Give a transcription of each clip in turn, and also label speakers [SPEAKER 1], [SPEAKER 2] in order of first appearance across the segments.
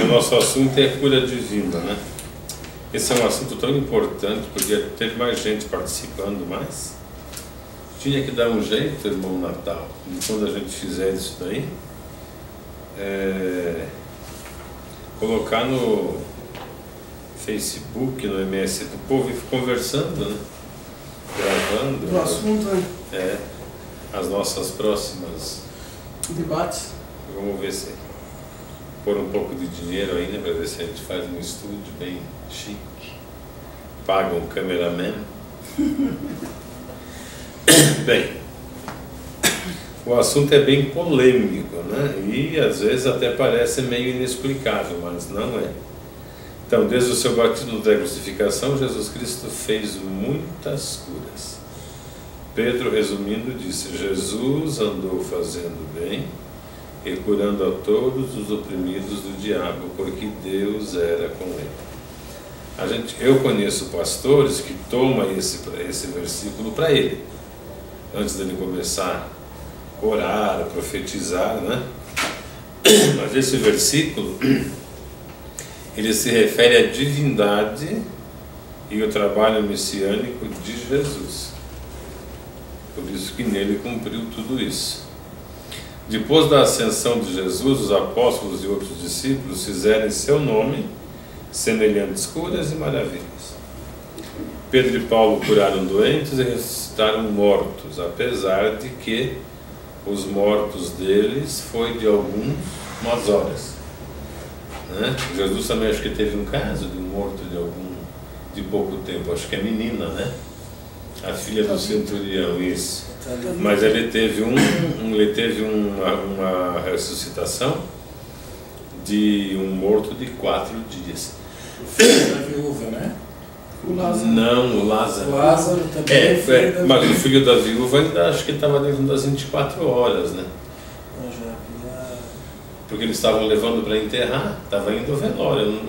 [SPEAKER 1] O nosso assunto é cura divina, né? Esse é um assunto tão importante, podia ter mais gente participando, mas tinha que dar um jeito, irmão Natal, de quando a gente fizer isso daí, colocar no Facebook, no MS do povo e conversando, né? Gravando.
[SPEAKER 2] Do assunto, né?
[SPEAKER 1] As nossas próximas
[SPEAKER 2] debates.
[SPEAKER 1] Vamos ver se pôr um pouco de dinheiro ainda para ver se a gente faz um estúdio bem chique. Paga um cameraman. Bem, o assunto é bem polêmico, né? E às vezes até parece meio inexplicável, mas não é. Então, desde o seu batismo da crucificação, Jesus Cristo fez muitas curas. Pedro, resumindo, disse: Jesus andou fazendo bem e curando a todos os oprimidos do diabo, porque Deus era com ele. Eu conheço pastores que tomam esse versículo para ele, antes dele começar a orar, a profetizar, né? Mas esse versículo, ele se refere à divindade e o trabalho messiânico de Jesus. Por isso que nele cumpriu tudo isso. Depois da ascensão de Jesus, os apóstolos e outros discípulos fizeram em seu nome semelhantes curas e maravilhas. Pedro e Paulo curaram doentes e ressuscitaram mortos, apesar de que os mortos deles foi de algumas horas, né? Jesus também acho que teve um caso de um morto de pouco tempo, acho que é menina, né? A filha do centurião, isso. Mas ele teve uma ressuscitação de um morto de 4 dias.
[SPEAKER 3] O filho da viúva, né?
[SPEAKER 2] O Lázaro.
[SPEAKER 1] Não, o Lázaro.
[SPEAKER 3] O Lázaro também.
[SPEAKER 1] Mas o filho da viúva ainda acho que estava dentro das 24 horas, né?
[SPEAKER 3] Eu já havia...
[SPEAKER 1] Porque eles estavam levando para enterrar, estava indo ao velório.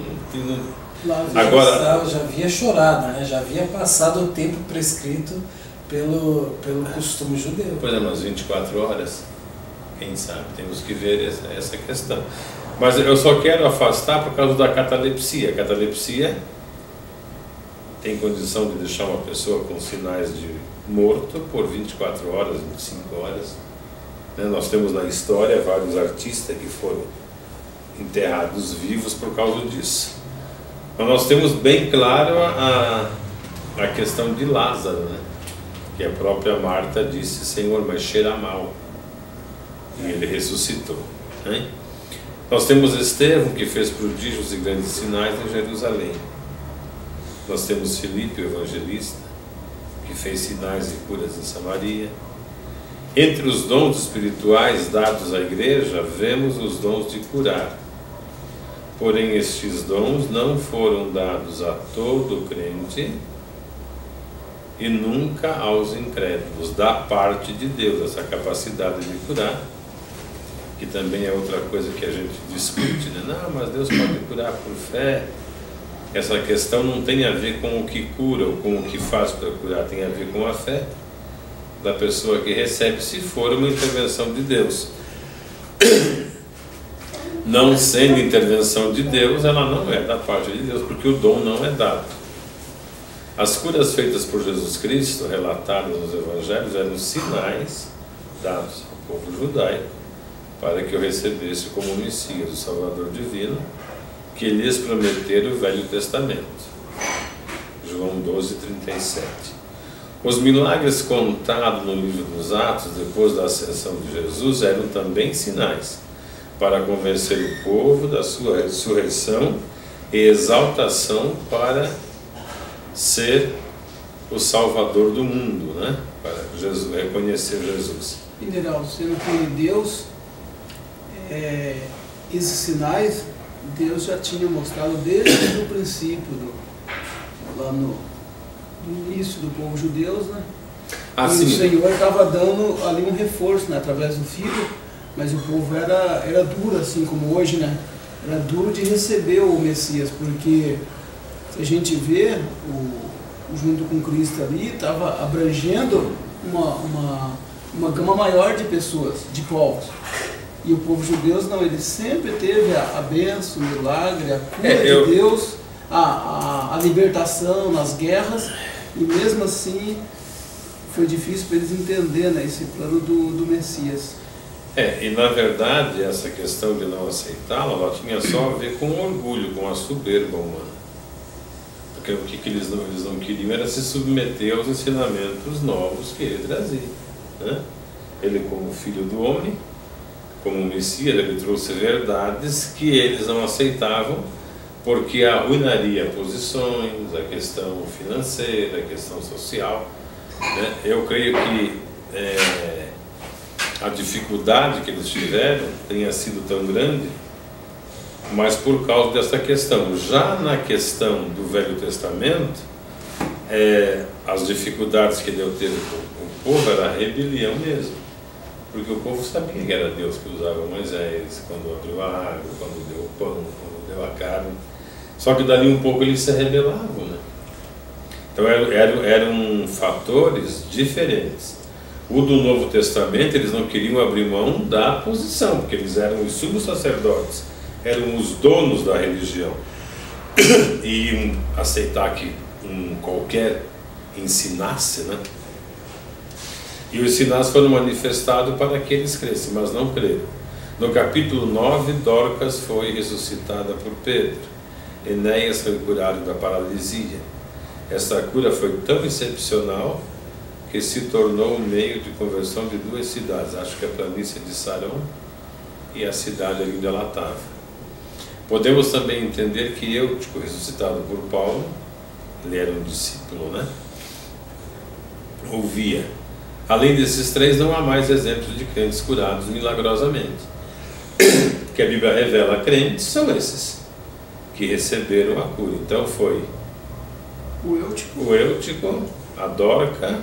[SPEAKER 3] Agora já havia chorado, né? Já havia passado o tempo prescrito pelo costume judeu.
[SPEAKER 1] Pois é, mas 24 horas, quem sabe, temos que ver essa questão. Mas eu só quero afastar por causa da catalepsia. A catalepsia tem condição de deixar uma pessoa com sinais de morto por 24 horas, 25 horas. Nós temos na história vários artistas que foram enterrados vivos por causa disso. Mas nós temos bem claro a questão de Lázaro, né? Que a própria Marta disse: Senhor, mas cheira mal. E ele ressuscitou, né? Nós temos Estevão, que fez prodígios e grandes sinais em Jerusalém. Nós temos Filipe, o evangelista, que fez sinais e curas em Samaria. Entre os dons espirituais dados à igreja, vemos os dons de curar. Porém, estes dons não foram dados a todo crente e nunca aos incrédulos, da parte de Deus, essa capacidade de curar, que também é outra coisa que a gente discute, né? Não, mas Deus pode curar por fé. Essa questão não tem a ver com o que cura ou com o que faz para curar, tem a ver com a fé da pessoa que recebe, se for uma intervenção de Deus. Não sendo intervenção de Deus, ela não é da parte de Deus, porque o dom não é dado. As curas feitas por Jesus Cristo, relatadas nos Evangelhos, eram sinais dados ao povo judaico para que o recebesse como Messias, o Salvador divino, que lhes prometera o Velho Testamento. João 12:37. Os milagres contados no livro dos Atos, depois da ascensão de Jesus, eram também sinais para convencer o povo da sua ressurreição e exaltação para ser o Salvador do mundo, né? Para reconhecer Jesus.
[SPEAKER 2] Mineral, sendo que Deus, esses sinais, Deus já tinha mostrado desde o princípio, lá no início do povo judeu, né? E o Senhor estava dando ali um reforço, né? Através do Filho, mas o povo era duro, assim como hoje, né? Era duro de receber o Messias, porque se a gente vê, junto com Cristo ali, estava abrangendo uma gama maior de pessoas, de povos. E o povo judeu não, ele sempre teve a bênção, o milagre, a cura de Deus, a libertação nas guerras, e mesmo assim foi difícil para eles entenderem, né, esse plano do Messias.
[SPEAKER 1] E na verdade essa questão de não aceitá-la, ela tinha só a ver com o orgulho, com a soberba humana. Porque o que eles não queriam era se submeter aos ensinamentos novos que ele trazia, né? Ele, como filho do homem, como Messias, ele trouxe verdades que eles não aceitavam, porque arruinaria posições, a questão financeira, a questão social, né? Eu creio que a dificuldade que eles tiveram tenha sido tão grande, mas por causa dessa questão. Já na questão do Velho Testamento, as dificuldades que Deus teve com o povo era a rebelião mesmo, porque o povo sabia que era Deus que usava Moisés, quando abriu a água, quando deu o pão, quando deu a carne. Só que dali um pouco eles se rebelavam, né? Então eram fatores diferentes. O do Novo Testamento, eles não queriam abrir mão da posição, porque eles eram os sumos sacerdotes, eram os donos da religião, e aceitar que qualquer ensinasse, né? E os sinais foram manifestados para que eles crescem, mas não creram. No capítulo 9, Dorcas foi ressuscitada por Pedro. Enéas foi curado da paralisia. Essa cura foi tão excepcional que se tornou o meio de conversão de duas cidades, acho que a planície de Sarão e a cidade ali onde ela estava. Podemos também entender que Eutico, ressuscitado por Paulo, ele era um discípulo, né? Ouvia. Além desses três, não há mais exemplos de crentes curados milagrosamente. Que a Bíblia revela crentes são esses que receberam a cura. Então foi o Eutico, a Dorca,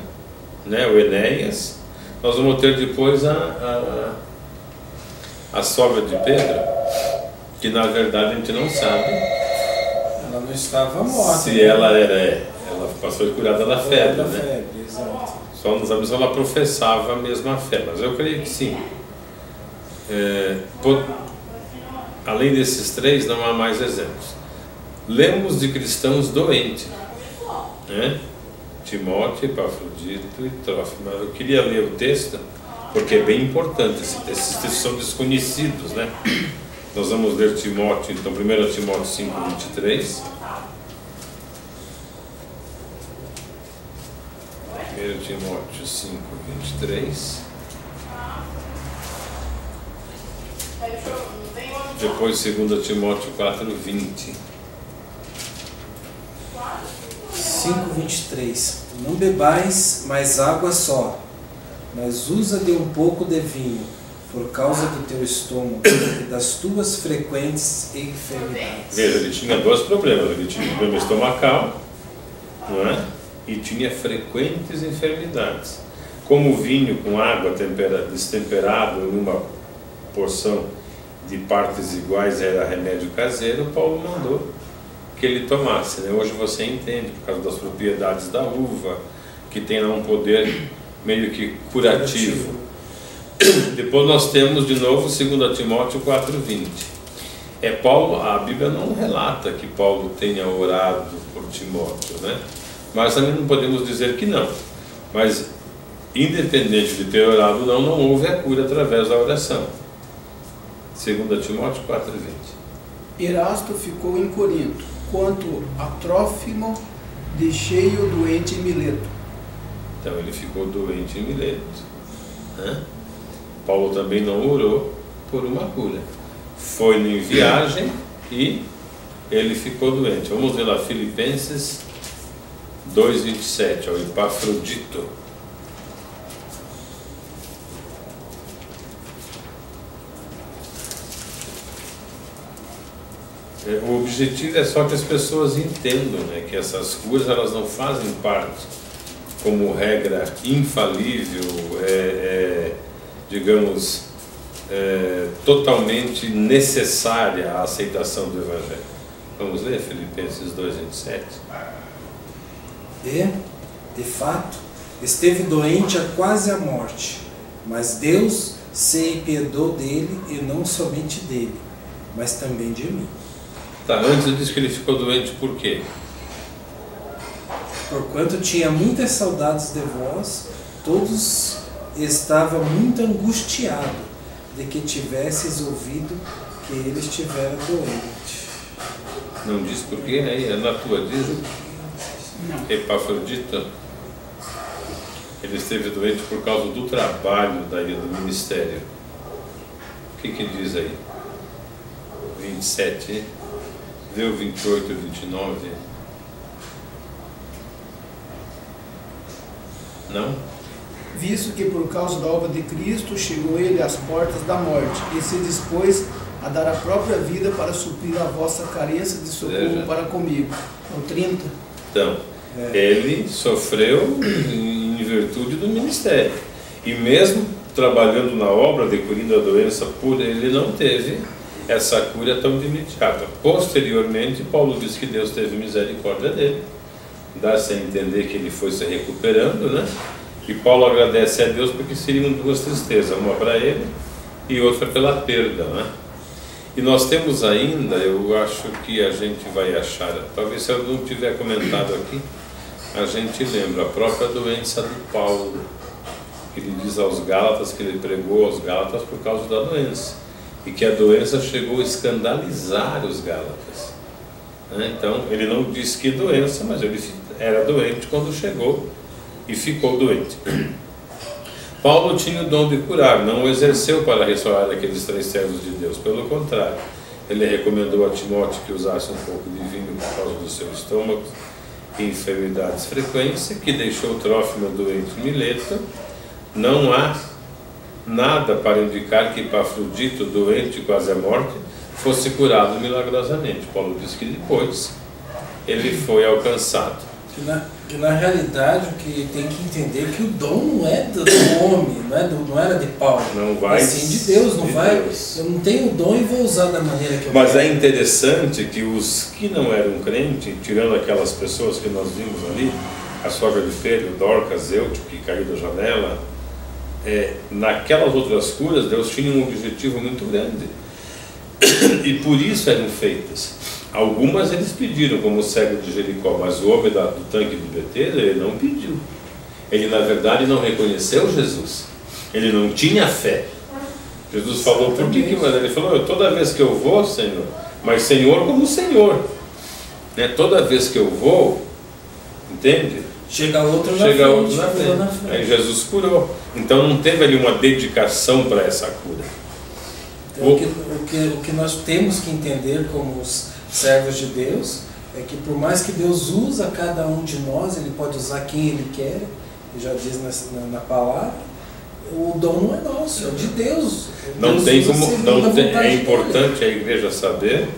[SPEAKER 1] né, o Enéas. Nós vamos ter depois a sogra de Pedro, que na verdade a gente não sabe.
[SPEAKER 3] Ela não estava morta.
[SPEAKER 1] Se ela foi curada da febre, né?
[SPEAKER 3] Febre, exato.
[SPEAKER 1] Só não sabemos se ela professava a mesma fé, mas eu creio que sim. Além desses três, não há mais exemplos. Lemos de cristãos doentes, né? Timóteo, Epafrodito e Trófimo. Eu queria ler o texto, porque é bem importante. Esses textos são desconhecidos, né? Nós vamos ler Timóteo, então 1 Timóteo 5, 23. 1 Timóteo 5, 23. Depois 2 Timóteo 4, 20.
[SPEAKER 3] 5:23. Não bebais mais água só, mas usa de um pouco de vinho, por causa do teu estômago e das tuas frequentes enfermidades.
[SPEAKER 1] Veja, ele tinha dois problemas. Ele tinha um problema estomacal, não é? E tinha frequentes enfermidades. Como o vinho com água destemperado em uma porção de partes iguais era remédio caseiro, Paulo mandou que ele tomasse, né? Hoje você entende, por causa das propriedades da uva, que tem lá um poder meio que curativo. Depois nós temos de novo 2 Timóteo 4:20. Paulo, a Bíblia não relata que Paulo tenha orado por Timóteo, né? Mas também não podemos dizer que não. Mas independente de ter orado ou não houve a cura através da oração. 2 Timóteo 4:20.
[SPEAKER 2] Erasto ficou em Corinto, quanto a Trófimo deixei o doente em Mileto.
[SPEAKER 1] Então ele ficou doente em Mileto, né? Paulo também não orou por uma cura. Foi em viagem e ele ficou doente. Vamos ver lá Filipenses 2:27, ao Epafrodito. O objetivo é só que as pessoas entendam, né, que essas curas elas não fazem parte como regra infalível, digamos, totalmente necessária a aceitação do Evangelho. Vamos ler Filipenses 2:27.
[SPEAKER 3] E, de fato, esteve doente a quase a morte, mas Deus se empiedou dele, e não somente dele, mas também de mim.
[SPEAKER 1] Tá, antes diz que ele ficou doente por quê?
[SPEAKER 3] Porquanto tinha muitas saudades de vós, todos estava muito angustiado de que tivesses ouvido que ele estivera doente.
[SPEAKER 1] Não diz por quê? Aí é na tua diz?
[SPEAKER 2] Não.
[SPEAKER 1] Epafrodito, ele esteve doente por causa do trabalho daí do ministério. O que diz aí? 27, vê o 28 e 29. Não?
[SPEAKER 2] Visto que por causa da obra de Cristo chegou ele às portas da morte, e se dispôs a dar a própria vida para suprir a vossa carência de socorro para comigo. O 30.
[SPEAKER 1] Então, ele sofreu em virtude do ministério. E mesmo trabalhando na obra de curindo a doença pura, ele não teve essa cura tão de imediata. Posteriormente, Paulo diz que Deus teve misericórdia dele. Dá-se a entender que ele foi se recuperando, né? E Paulo agradece a Deus porque seriam duas tristezas, uma para ele e outra pela perda, né? E nós temos ainda, eu acho que a gente vai achar, talvez se eu não tiver comentado aqui, a gente lembra a própria doença de Paulo, que ele diz aos Gálatas, que ele pregou aos Gálatas por causa da doença, e que a doença chegou a escandalizar os Gálatas, né? Então, ele não disse que doença, mas ele era doente quando chegou e ficou doente. Paulo tinha o dom de curar, não o exerceu para restaurar aqueles 3 servos de Deus, pelo contrário, ele recomendou a Timóteo que usasse um pouco de vinho por causa do seu estômago e enfermidades frequentes, que deixou Trófimo doente em Mileto. Não há nada para indicar que Epafrodito, doente quase à morte, fosse curado milagrosamente. Paulo diz que depois ele foi alcançado.
[SPEAKER 3] Que na realidade o que tem que entender é que o dom não é do homem, não era de Paulo,
[SPEAKER 1] não vai
[SPEAKER 3] assim de Deus, não
[SPEAKER 1] de
[SPEAKER 3] vai.
[SPEAKER 1] Deus.
[SPEAKER 3] Eu não tenho o dom e vou usar da maneira que eu
[SPEAKER 1] Mas
[SPEAKER 3] quero.
[SPEAKER 1] é interessante que os que não eram crentes, tirando aquelas pessoas que nós vimos ali, a sogra de Pedro, Dorcas, Eutico, que caiu da janela, naquelas outras curas Deus tinha um objetivo muito grande e por isso eram feitas. Algumas eles pediram, como o cego de Jericó, mas o homem do tanque de Betesda, ele não pediu. Ele, na verdade, não reconheceu Jesus. Ele não tinha fé. Jesus falou, por que ele falou, toda vez que eu vou, Senhor, mas Senhor como Senhor, né? Toda vez que eu vou, entende?
[SPEAKER 3] Chega outro
[SPEAKER 1] na
[SPEAKER 3] frente.
[SPEAKER 1] Aí Jesus curou. Então não teve ali uma dedicação para essa cura.
[SPEAKER 3] Então, o que nós temos que entender como os servos de Deus é que por mais que Deus usa cada um de nós, Ele pode usar quem Ele quer, Ele já diz na palavra, o dom não é nosso, é de Deus.
[SPEAKER 1] Não tem como, é importante a igreja saber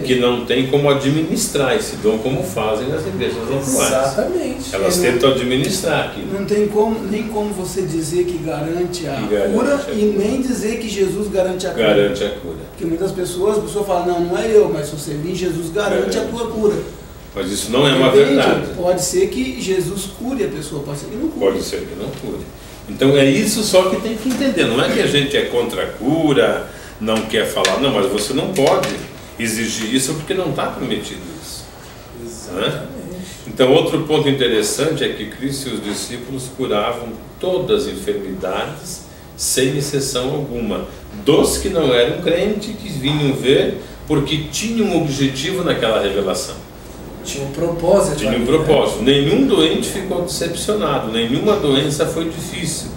[SPEAKER 1] que não tem como administrar esse dom como fazem as igrejas atuais.
[SPEAKER 3] Exatamente.
[SPEAKER 1] Elas tentam administrar aqui.
[SPEAKER 2] Não tem nem como você dizer que garante a cura e nem dizer que Jesus garante a cura.
[SPEAKER 1] Garante a cura.
[SPEAKER 2] Porque muitas pessoas falam, não é eu, mas se você vir, Jesus garante a tua cura.
[SPEAKER 1] Mas isso não é uma verdade.
[SPEAKER 2] Pode ser que Jesus cure a pessoa, pode ser que não cure.
[SPEAKER 1] Pode ser que não cure. Então é isso só que tem que entender. Não é que a gente é contra a cura, não quer falar, não, mas você não pode exigir isso porque não está permitido isso.
[SPEAKER 3] Exatamente.
[SPEAKER 1] Né? Então outro ponto interessante é que Cristo e os discípulos curavam todas as enfermidades sem exceção alguma, dos que não eram crentes, que vinham ver porque tinham um objetivo naquela revelação.
[SPEAKER 3] Tinha um propósito.
[SPEAKER 1] Tinha um propósito. Nenhum doente ficou decepcionado, nenhuma doença foi difícil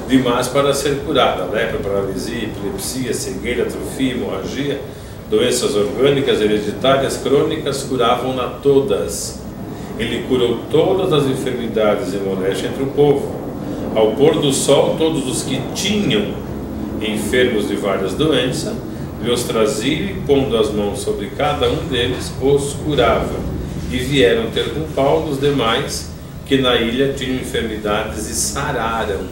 [SPEAKER 1] demais para ser curada. Lepra, paralisia, epilepsia, cegueira, atrofia, hemorragia, doenças orgânicas, hereditárias, crônicas, curavam-na todas. Ele curou todas as enfermidades e moléstia entre o povo. Ao pôr do sol, todos os que tinham enfermos de várias doenças, lhe os trazia e, pondo as mãos sobre cada um deles, os curava. E vieram ter com Paulo os demais que na ilha tinham enfermidades e sararam.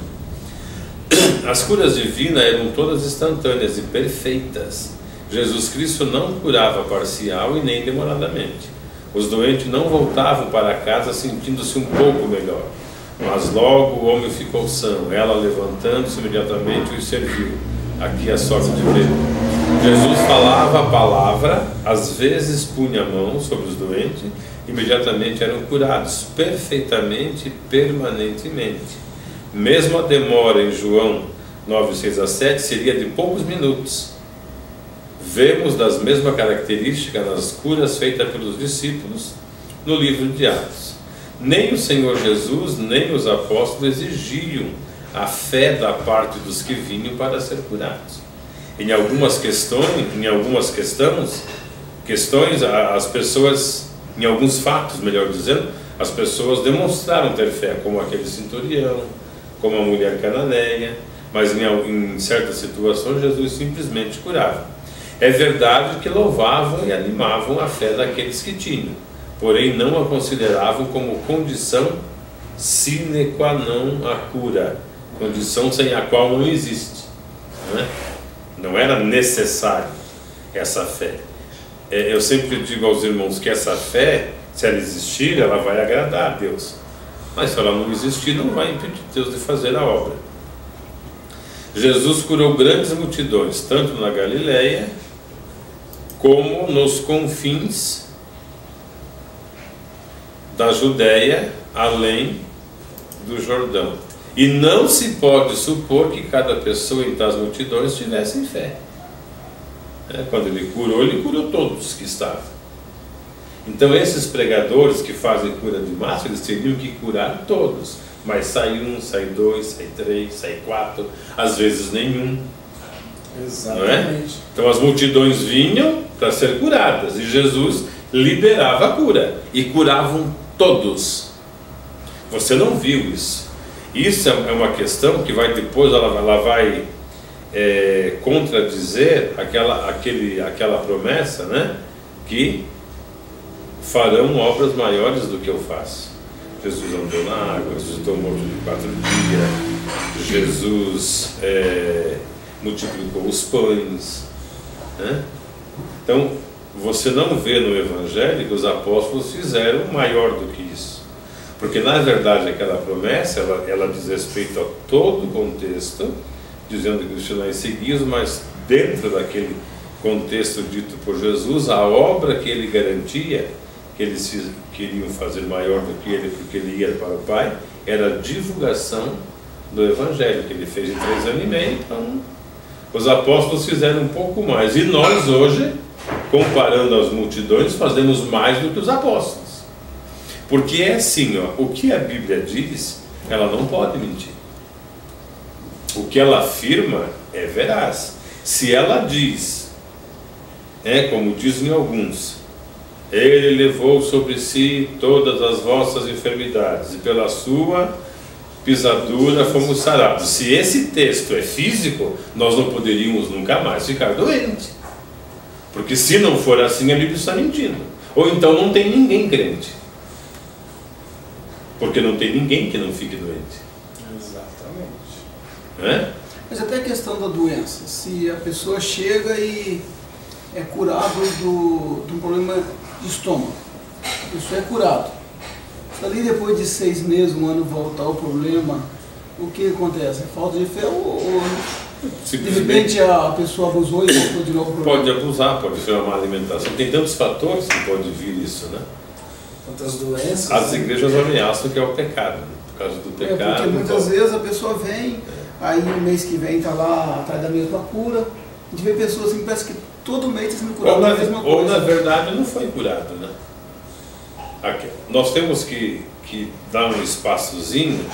[SPEAKER 1] As curas divinas eram todas instantâneas e perfeitas. Jesus Cristo não curava parcial e nem demoradamente. Os doentes não voltavam para casa sentindo-se um pouco melhor. Mas logo o homem ficou são. Ela, levantando-se, imediatamente os serviu. Aqui a sogra de Pedro. Jesus falava a palavra, às vezes punha a mão sobre os doentes, imediatamente eram curados, perfeitamente e permanentemente. Mesmo a demora em João 9, 6 a 7 seria de poucos minutos. Vemos das mesmas características nas curas feitas pelos discípulos no livro de Atos. Nem o Senhor Jesus, nem os apóstolos exigiam a fé da parte dos que vinham para ser curados. Em algumas questões, as pessoas, em alguns fatos, melhor dizendo, as pessoas demonstraram ter fé, como aquele centurião, como a mulher cananeia, mas em certas situações Jesus simplesmente curava. É verdade que louvavam e animavam a fé daqueles que tinham, porém não a consideravam como condição sine qua non a cura, condição sem a qual não existe, não era necessário essa fé. Eu sempre digo aos irmãos que essa fé, se ela existir, ela vai agradar a Deus, mas se ela não existir, não vai impedir Deus de fazer a obra. Jesus curou grandes multidões, tanto na Galileia como nos confins da Judéia, além do Jordão. E não se pode supor que cada pessoa em tais multidões tivesse fé. Quando ele curou todos que estavam. Então esses pregadores que fazem cura de massa, eles teriam que curar todos. Mas sai um, sai dois, sai três, sai quatro, às vezes nenhum.
[SPEAKER 3] Exatamente.
[SPEAKER 1] Então as multidões vinham para ser curadas e Jesus liberava a cura e curavam todos. Você não viu isso. Isso é uma questão que vai depois, ela vai contradizer aquela promessa, que farão obras maiores do que eu faço. Jesus andou na água, Jesus estou morto de 4 dias, Jesus multiplicou os pães. Então, você não vê no Evangelho que os apóstolos fizeram maior do que isso. Porque, na verdade, aquela promessa, ela diz respeito a todo o contexto, dizendo que os sinais seguiam, mas dentro daquele contexto dito por Jesus, a obra que ele garantia, que eles queriam fazer maior do que ele, porque ele ia para o Pai, era a divulgação do Evangelho, que ele fez em 3 anos e meio. Então, os apóstolos fizeram um pouco mais. E nós hoje, comparando as multidões, fazemos mais do que os apóstolos. Porque é assim, o que a Bíblia diz, ela não pode mentir. O que ela afirma é veraz. Se ela diz, como dizem alguns, ele levou sobre si todas as vossas enfermidades e pela sua pisadura fomos sarados. Se esse texto é físico, nós não poderíamos nunca mais ficar doentes. Porque se não for assim, a Bíblia está mentindo. Ou então não tem ninguém crente. Porque não tem ninguém que não fique doente.
[SPEAKER 3] Exatamente.
[SPEAKER 2] Mas até a questão da doença. Se a pessoa chega e é curado de um problema de estômago, a pessoa é curado. Se ali depois de 6 meses, 1 ano, voltar o problema, o que acontece? É falta de fé ou de repente a pessoa abusou e voltou de novo o problema?
[SPEAKER 1] Pode abusar, pode ser uma má alimentação. Tem tantos fatores que pode vir isso,
[SPEAKER 3] Tantas doenças.
[SPEAKER 1] As igrejas ameaçam que é o pecado, por causa do pecado.
[SPEAKER 2] Porque muitas vezes a pessoa vem, aí no mês que vem está lá atrás da mesma cura. A gente vê pessoas assim, parece que todo mês está sendo curado da mesma coisa.
[SPEAKER 1] Ou na verdade não foi curado, Aqui, nós temos que dar um espaçozinho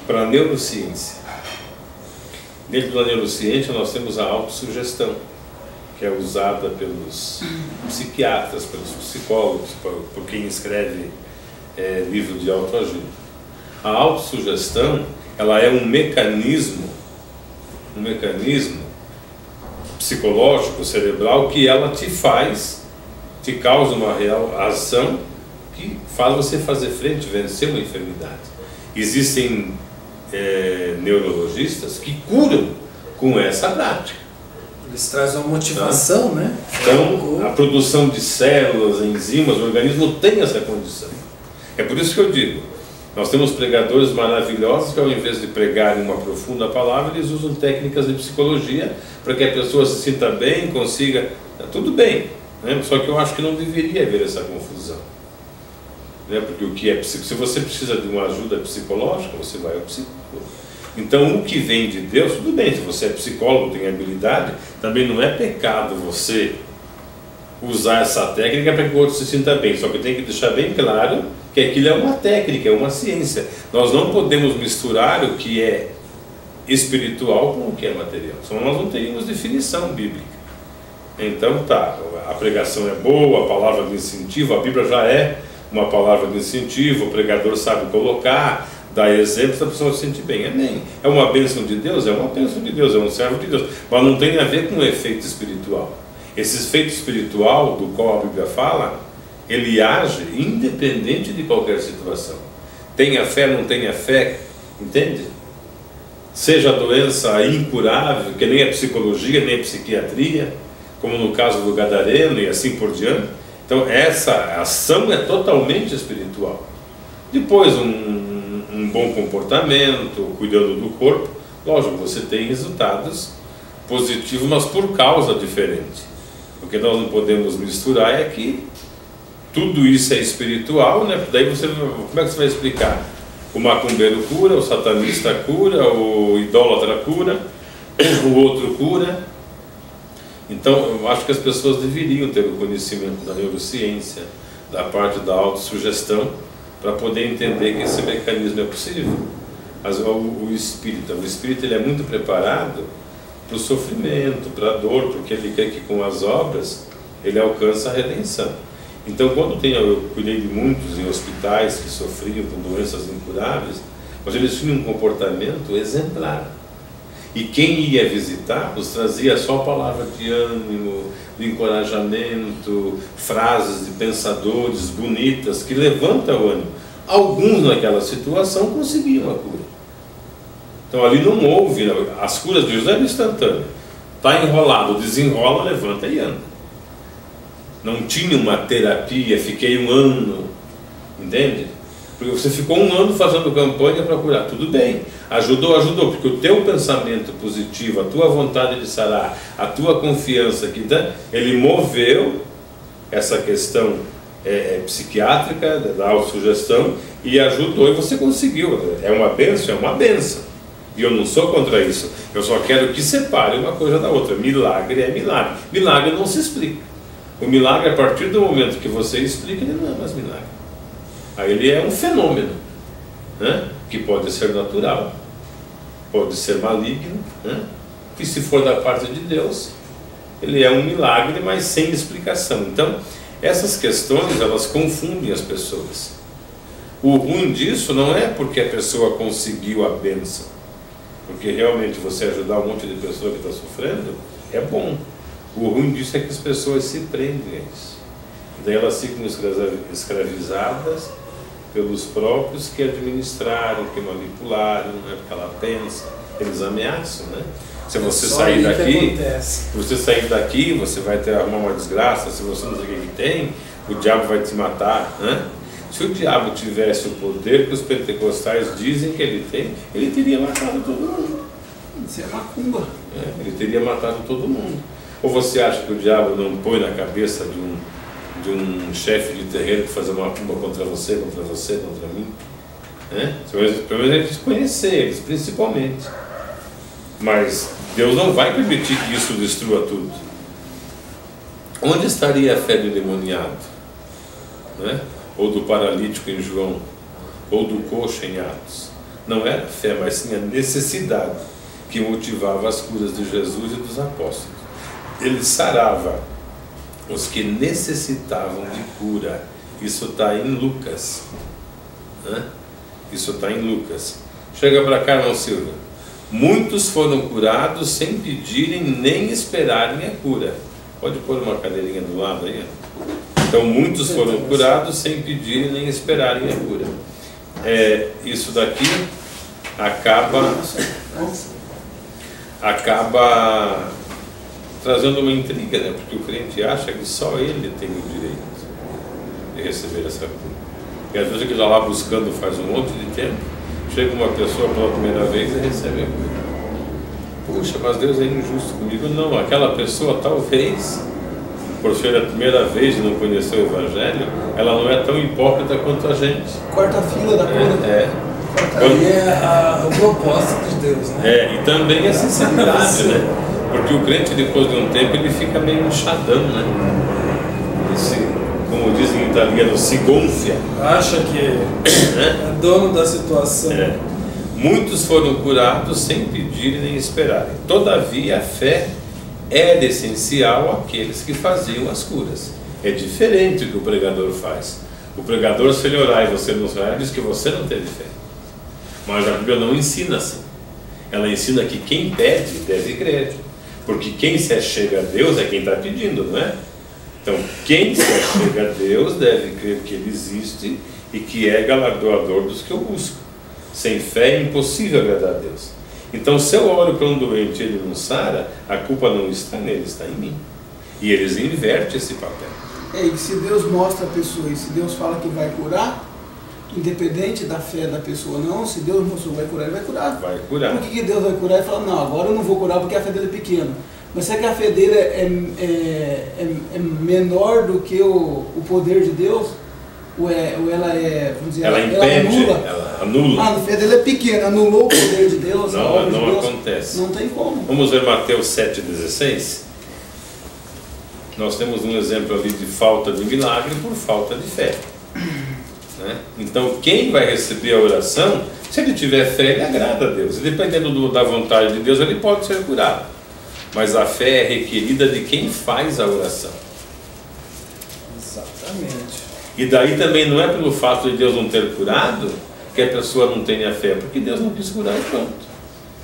[SPEAKER 1] para a neurociência. Dentro da neurociência nós temos a autossugestão, que é usada pelos psiquiatras, pelos psicólogos, por quem escreve livro de autoajuda. A autossugestão, ela é um mecanismo psicológico, cerebral, que ela te causa uma real ação que faz você fazer frente, vencer uma enfermidade. Existem neurologistas que curam com essa prática.
[SPEAKER 3] Eles trazem uma motivação,
[SPEAKER 1] Então, a produção de células, enzimas, o organismo tem essa condição. É por isso que eu digo, Nós temos pregadores maravilhosos que, ao invés de pregarem uma profunda palavra, eles usam técnicas de psicologia para que a pessoa se sinta bem, consiga... Tudo bem, né? Só que eu acho que não deveria haver essa confusão, né? Porque o que é se você precisa de uma ajuda psicológica, você vai ao psicólogo. Então, o que vem de Deus, tudo bem, se você é psicólogo, tem habilidade, também não é pecado você usar essa técnica para que o outro se sinta bem, só que tem que deixar bem claro que aquilo é uma técnica, é uma ciência. Nós não podemos misturar o que é espiritual com o que é material, senão nós não teríamos definição bíblica. Então tá, a pregação é boa, a palavra de incentivo, a Bíblia já é uma palavra de incentivo, o pregador sabe colocar, dar exemplos, a pessoa se sente bem. Amém. É uma bênção de Deus? É uma bênção de Deus, é um servo de Deus, mas não tem a ver com o efeito espiritual. Esse efeito espiritual do qual a Bíblia fala, ele age independente de qualquer situação. Tenha fé, não tenha fé, entende? Seja doença incurável, que nem a psicologia, nem a psiquiatria, como no caso do gadareno e assim por diante. Então essa ação é totalmente espiritual. Depois um bom comportamento, cuidando do corpo, lógico, você tem resultados positivos, mas por causa diferente. O que nós não podemos misturar é que tudo isso é espiritual, né? Daí como é que você vai explicar? O macumbeiro cura, o satanista cura, o idólatra cura, o outro cura. Então, eu acho que as pessoas deveriam ter o conhecimento da neurociência, da parte da autossugestão, para poder entender que esse mecanismo é possível. Mas o espírito ele é muito preparado para o sofrimento, para a dor, porque ele quer que com as obras ele alcance a redenção. Então, quando eu cuidei de muitos em hospitais que sofriam com doenças incuráveis, mas eles tinham um comportamento exemplar. E quem ia visitar-los trazia só palavra de ânimo, de encorajamento, frases de pensadores bonitas que levantam o ânimo. Alguns naquela situação conseguiam a cura. Então ali não houve, as curas de José eram instantâneas. Está enrolado, desenrola, levanta e anda. Não tinha uma terapia, fiquei um ano, entende? Porque você ficou um ano fazendo campanha para curar, tudo bem, ajudou, porque o teu pensamento positivo, a tua vontade de sarar, a tua confiança que dá, ele moveu essa questão psiquiátrica, da autossugestão, e ajudou, e você conseguiu. É uma bênção, é uma bênção. E eu não sou contra isso, eu só quero que separe uma coisa da outra. Milagre é milagre. Milagre não se explica. O milagre, a partir do momento que você explica, ele não é mais milagre. Aí ele é um fenômeno, né? Que pode ser natural, pode ser maligno, né? E se for da parte de Deus, ele é um milagre, mas sem explicação. Então, essas questões, elas confundem as pessoas. O ruim disso não é porque a pessoa conseguiu a bênção, porque realmente você ajudar um monte de pessoa que está sofrendo é bom. O ruim disso é que as pessoas se prendem a isso. Daí elas ficam escravizadas pelos próprios que administraram, que manipularam, né? Porque ela pensa, eles ameaçam, né? Se você sair daqui, você vai ter arrumar uma desgraça, se você não sei o que tem, o diabo vai te matar, né? Se o diabo tivesse o poder que os pentecostais dizem que ele tem, ele teria matado todo mundo.
[SPEAKER 2] Isso é macumba.
[SPEAKER 1] Ele teria matado todo mundo. Ou você acha que o diabo não põe na cabeça de um chefe de terreiro que fazer uma macumba contra você, contra mim? Pelo menos a gente conhecer eles, principalmente. Mas Deus não vai permitir que isso destrua tudo. Onde estaria a fé do endemoniado? Né? Ou do paralítico em João? Ou do coxo em Atos? Não era a fé, mas sim a necessidade que motivava as curas de Jesus e dos apóstolos. Ele sarava os que necessitavam de cura. Isso está em Lucas. Né? Isso está em Lucas. Chega para cá, irmão Silvio. Muitos foram curados sem pedirem nem esperarem a cura. Pode pôr uma cadeirinha do lado aí. Então, muitos foram curados sem pedirem nem esperarem a cura. Isso daqui acaba trazendo uma intriga, né? Porque o crente acha que só ele tem o direito de receber essa cura. E às vezes ele está lá buscando faz um monte de tempo, chega uma pessoa pela primeira vez e recebe a cura. Puxa, mas Deus é injusto comigo. Não, aquela pessoa talvez, por ser a primeira vez e não conhecer o Evangelho, ela não é tão hipócrita quanto a gente.
[SPEAKER 2] Quarta fila da cura.
[SPEAKER 3] É o propósito de Deus, né?
[SPEAKER 1] E também a sinceridade, né? Porque o crente, depois de um tempo, ele fica meio inchadão, né? Como dizem em italiano, si gonfia.
[SPEAKER 3] Acha que é dono da situação.
[SPEAKER 1] Muitos foram curados sem pedirem nem esperarem. Todavia, a fé era essencial àqueles que faziam as curas. É diferente do que o pregador faz. O pregador, se ele orar e você não orar, diz que você não teve fé. Mas a Bíblia não ensina assim. Ela ensina que quem pede deve crer. Porque quem se achega a Deus é quem está pedindo, não é? Então, quem se achega a Deus deve crer que Ele existe e que é galardoador dos que o buscam. Sem fé é impossível agradar a Deus. Então, se eu oro para um doente e ele não sara, a culpa não está nele, está em mim. E eles invertem esse papel.
[SPEAKER 2] E se Deus mostra a pessoa e se Deus fala que vai curar, independente da fé da pessoa não, se Deus mostrou que vai curar, ele vai curar.
[SPEAKER 1] Vai curar.
[SPEAKER 2] Por que Deus vai curar e fala, não, agora eu não vou curar porque a fé dele é pequena. Mas será que a fé dele é menor do que o poder de Deus? Ou ela é, vamos dizer,
[SPEAKER 1] ela impede, ela anula.
[SPEAKER 2] A fé dele é pequena, anulou o poder de Deus.
[SPEAKER 1] Não,
[SPEAKER 2] de Deus,
[SPEAKER 1] acontece.
[SPEAKER 2] Não tem como.
[SPEAKER 1] Vamos ver Mateus 7,16. Nós temos um exemplo ali de falta de milagre por falta de fé. Né? Então, quem vai receber a oração, se ele tiver fé, ele agrada a Deus. E dependendo da vontade de Deus, ele pode ser curado. Mas a fé é requerida de quem faz a oração.
[SPEAKER 3] Exatamente.
[SPEAKER 1] E daí também não é pelo fato de Deus não ter curado que a pessoa não tenha fé, porque Deus não quis curar e pronto.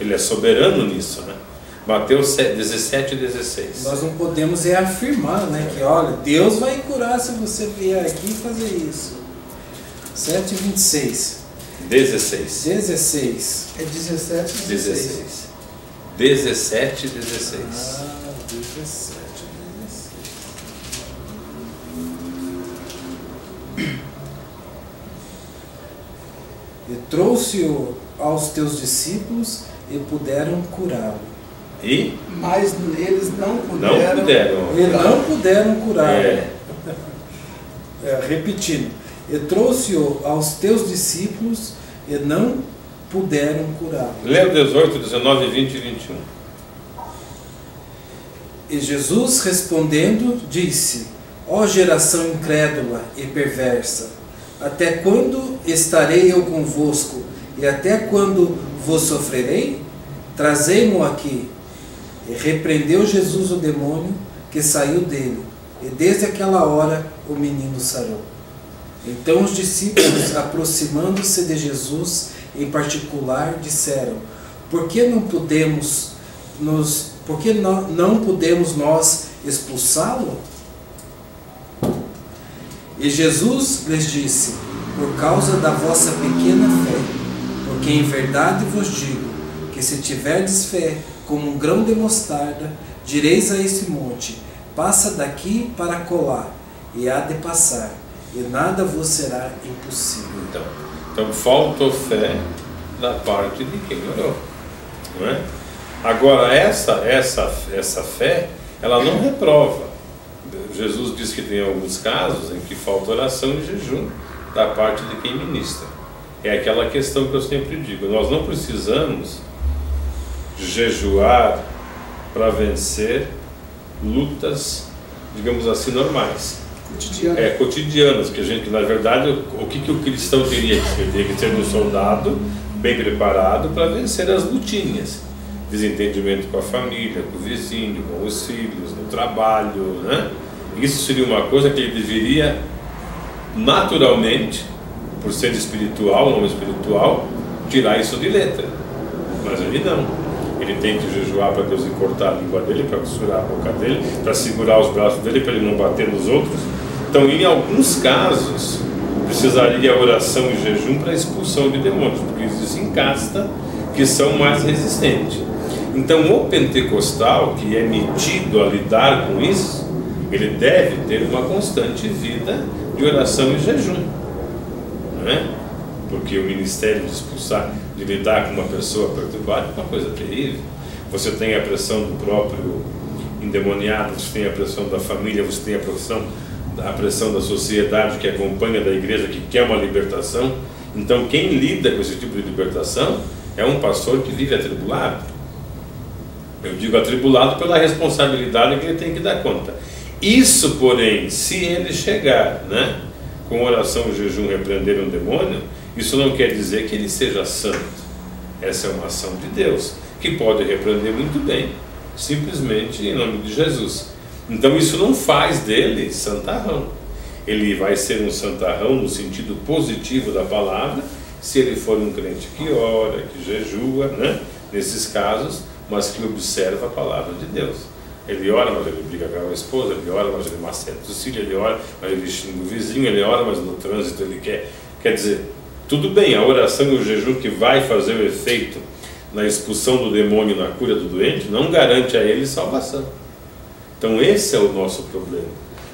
[SPEAKER 1] Ele é soberano nisso, né? Mateus 17,16.
[SPEAKER 3] Nós não podemos afirmar, né, que olha, Deus vai curar se você vier aqui e fazer isso. 7,26.
[SPEAKER 1] 16.
[SPEAKER 2] É 17,
[SPEAKER 1] 16. 17, 16.
[SPEAKER 3] 17. E trouxe-o aos teus discípulos e puderam curá-lo.
[SPEAKER 2] Mas eles não puderam.
[SPEAKER 3] E não puderam curá-lo. Repetindo. E trouxe-o aos teus discípulos e não puderam curá-lo.
[SPEAKER 1] Lê o 18, 19, 20 e 21.
[SPEAKER 3] E Jesus respondendo disse: ó geração incrédula e perversa, até quando estarei eu convosco e até quando vos sofrerei? Trazei-mo aqui. E repreendeu Jesus o demônio que saiu dele, e desde aquela hora o menino sarou. Então os discípulos, aproximando-se de Jesus em particular, disseram: por que não podemos nós expulsá-lo? E Jesus lhes disse: por causa da vossa pequena fé, porque em verdade vos digo que se tiverdes fé como um grão de mostarda, direis a esse monte: passa daqui para colar, e há de passar, e nada vos será impossível.
[SPEAKER 1] Então falta fé da parte de quem orou, não é? Agora essa fé, ela não reprova. Jesus diz que tem alguns casos em que falta oração e jejum da parte de quem ministra. É aquela questão que eu sempre digo: nós não precisamos jejuar para vencer lutas, digamos assim, normais. Cotidianas, que na verdade, o que o cristão teria que ser? Ele teria que ser um soldado bem preparado para vencer as lutinhas. Desentendimento com a família, com o vizinho, com os filhos, no trabalho, né? Isso seria uma coisa que ele deveria naturalmente, por ser espiritual, não espiritual, tirar isso de letra. Mas ele não. Ele tem que jejuar para Deus cortar a língua dele, para costurar a boca dele, para segurar os braços dele, para ele não bater nos outros. Então, em alguns casos, precisaria oração e jejum para a expulsão de demônios, porque existem castas que são mais resistentes. Então, o pentecostal, que é metido a lidar com isso, ele deve ter uma constante vida de oração e jejum. né? Porque o ministério de expulsar, de lidar com uma pessoa perturbada é uma coisa terrível. Você tem a pressão do próprio endemoniado, você tem a pressão da família, você tem a pressão da sociedade que acompanha, da igreja, que quer uma libertação. Então quem lida com esse tipo de libertação é um pastor que vive atribulado. Eu digo atribulado pela responsabilidade que ele tem que dar conta. Isso, porém, se ele chegar, né, com oração e jejum repreender um demônio, isso não quer dizer que ele seja santo. Essa é uma ação de Deus, que pode repreender muito bem, simplesmente em nome de Jesus. Então isso não faz dele santarrão. Ele vai ser um santarrão no sentido positivo da palavra, se ele for um crente que ora, que jejua, né, nesses casos, mas que observa a palavra de Deus. Ele ora, mas ele briga com a esposa, ele ora, mas ele maceta os filhos, ele ora, mas ele xinga o vizinho, ele ora, mas no trânsito ele quer dizer, tudo bem, a oração e o jejum que vai fazer o efeito na expulsão do demônio, na cura do doente, não garante a ele salvação. Então esse é o nosso problema,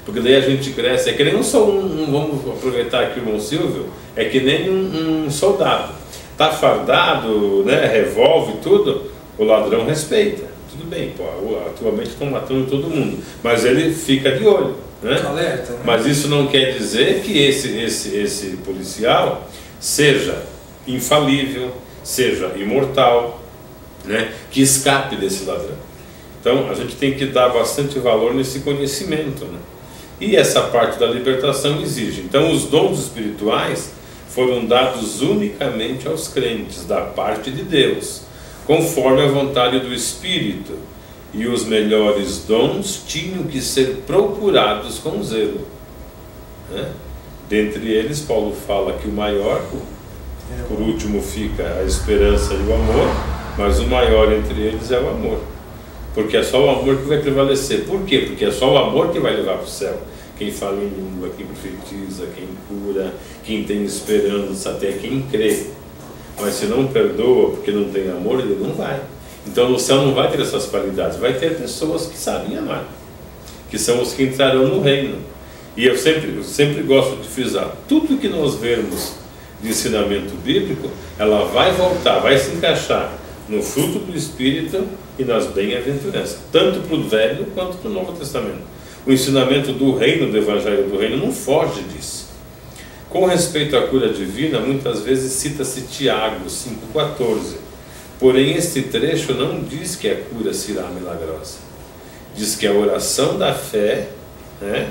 [SPEAKER 1] porque daí a gente cresce, é que nem vamos aproveitar aqui o irmão Silvio, é que nem um soldado, está fardado, né, revólver e tudo, o ladrão respeita, tudo bem, pô, atualmente estão matando todo mundo, mas ele fica de olho, né? Alerta, né? Mas isso não quer dizer que esse policial seja infalível, seja imortal, né, que escape desse ladrão. Então a gente tem que dar bastante valor nesse conhecimento, né? E essa parte da libertação exige. Então os dons espirituais foram dados unicamente aos crentes, da parte de Deus, conforme a vontade do Espírito, e os melhores dons tinham que ser procurados com zelo, né? Dentre eles, Paulo fala que o maior, por último fica a esperança e o amor, mas o maior entre eles é o amor, porque é só o amor que vai prevalecer. Por quê? Porque é só o amor que vai levar para o céu. Quem fala em língua, quem profetiza, quem cura, quem tem esperança, até quem crê. Mas se não perdoa porque não tem amor, ele não vai. Então no céu não vai ter essas qualidades, vai ter pessoas que sabem amar, que são os que entrarão no reino. E eu sempre gosto de frisar, tudo que nós vermos de ensinamento bíblico, ela vai voltar, vai se encaixar no fruto do Espírito e nas bem-aventuranças, tanto para o Velho quanto para o Novo Testamento. O ensinamento do reino, do Evangelho do reino, não foge disso. Com respeito à cura divina, muitas vezes cita-se Tiago 5,14. Porém, este trecho não diz que a cura será milagrosa. Diz que a oração da fé, né,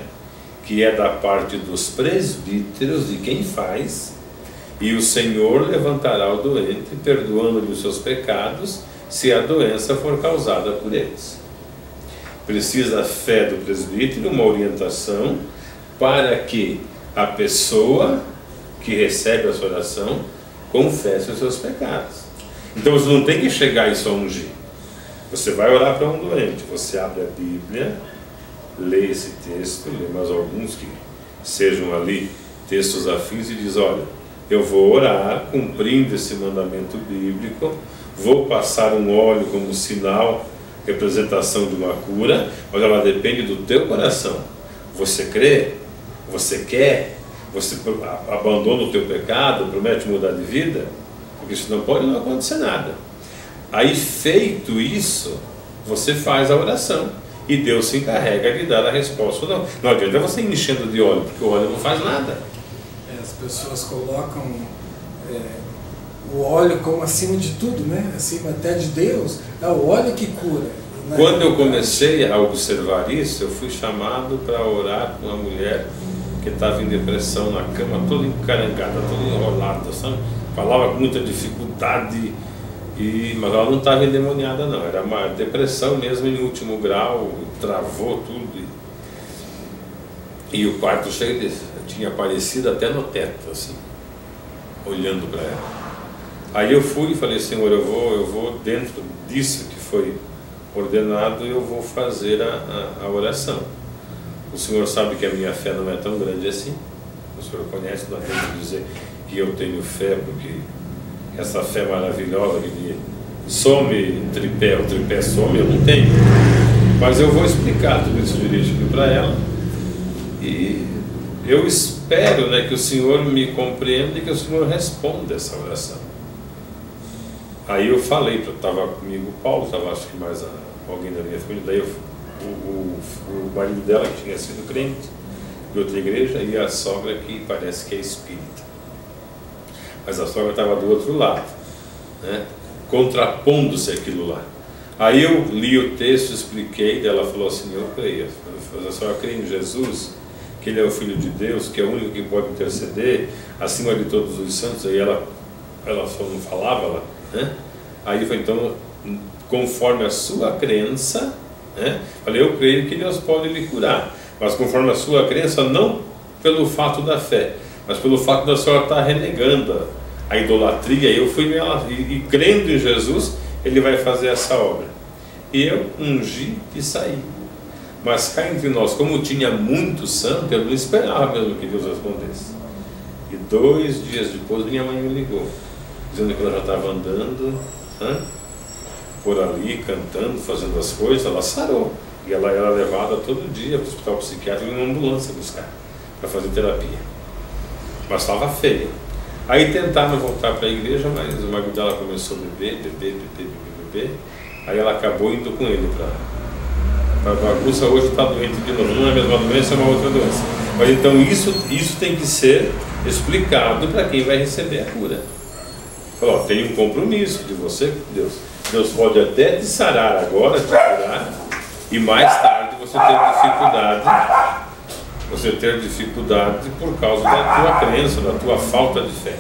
[SPEAKER 1] que é da parte dos presbíteros, de quem faz, e o Senhor levantará o doente, perdoando-lhe os seus pecados, se a doença for causada por eles. Precisa a fé do presbítero, uma orientação, para que a pessoa que recebe essa oração confesse os seus pecados. Então você não tem que chegar e só ungir. Você vai orar para um doente, você abre a Bíblia, lê esse texto, lê mais alguns que sejam ali textos afins e diz, olha, eu vou orar cumprindo esse mandamento bíblico, vou passar um óleo como sinal, representação de uma cura, mas ela depende do teu coração. Você crê? Você quer? Você abandona o teu pecado, promete mudar de vida? Porque senão pode não acontecer nada. Aí feito isso, você faz a oração e Deus se encarrega de dar a resposta. Não adianta você ir enchendo de óleo, porque o óleo não faz nada.
[SPEAKER 3] As pessoas colocam o óleo como acima de tudo, né? Acima até de Deus. É o óleo que cura.
[SPEAKER 1] Quando eu comecei a observar isso, eu fui chamado para orar com uma mulher que estava em depressão na cama, toda encarangada, toda enrolada, sabe? Falava com muita dificuldade, mas ela não estava endemoniada não, era uma depressão mesmo em último grau, travou tudo. E o quarto cheio disso, tinha aparecido até no teto, assim, olhando para ela. Aí eu fui e falei, Senhor, eu vou dentro disso que foi ordenado, eu vou fazer a oração. O Senhor sabe que a minha fé não é tão grande assim, o Senhor conhece, não adianta dizer que eu tenho fé, porque essa fé maravilhosa que some o tripé some, eu não tenho. Mas eu vou explicar tudo isso direitinho para ela, e eu espero, né, que o Senhor me compreenda e que o Senhor responda essa oração. Aí eu falei, estava comigo o Paulo, estava acho que mais alguém da minha família, daí o marido dela, que tinha sido crente de outra igreja, e a sogra que parece que é espírita. Mas a sogra estava do outro lado, né, contrapondo-se aquilo lá. Aí eu li o texto, expliquei, daí ela falou assim, eu creio, a senhora crê em Jesus, que Ele é o Filho de Deus, que é o único que pode interceder acima de todos os santos. Aí ela só não falava, né? Aí foi, então, conforme a sua crença, né? Falei, eu creio que Deus pode lhe curar, mas conforme a sua crença, não pelo fato da fé, mas pelo fato da senhora estar renegando a idolatria. Eu fui nela e crendo em Jesus, Ele vai fazer essa obra. E eu ungi e saí. Mas cá entre nós, como tinha muito santo, eu não esperava mesmo que Deus respondesse. E 2 dias depois minha mãe me ligou, dizendo que ela já estava andando, por ali, cantando, fazendo as coisas. Ela sarou. E ela era levada todo dia para o hospital psiquiátrico em uma ambulância buscar, para fazer terapia. Mas estava feia. Aí tentaram voltar para a igreja, mas o marido dela começou a beber. Aí ela acabou indo com ele para a bagunça. Hoje está doente de novo. Não é a mesma doença, é uma outra doença. Mas então isso tem que ser explicado para quem vai receber a cura. Falou, tem um compromisso de você com Deus. Deus pode até te sarar agora, te curar, e mais tarde você ter dificuldade por causa da tua crença, da tua falta de fé.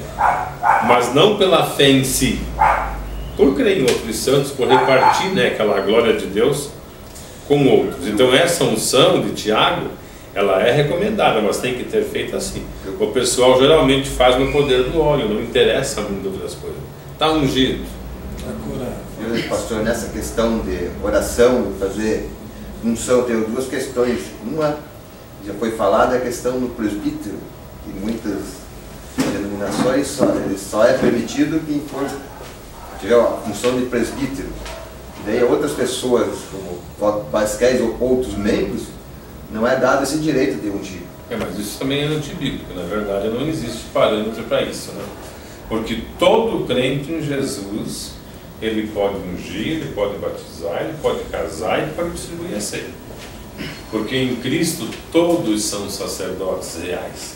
[SPEAKER 1] Mas não pela fé em si, por crer em outros santos, por repartir, né, aquela glória de Deus com outros. Então essa unção de Tiago, ela é recomendada, mas tem que ter feito assim. O pessoal geralmente faz no poder do óleo, não interessa muito outras coisas. Está ungido.
[SPEAKER 4] Pastor, nessa questão de oração, fazer unção, tem 2 questões. Uma, já foi falada, a questão do presbítero, que muitas denominações só é permitido quem tiver a função de presbítero. E daí outras pessoas, como quaisquer ou outros membros, não é dado esse direito de ungir.
[SPEAKER 1] Mas isso também é antibíblico. Na verdade, não existe parâmetro para isso, né? Porque todo crente em Jesus, ele pode ungir, ele pode batizar, ele pode casar, ele pode distribuir a ceia. Porque em Cristo todos são sacerdotes reais.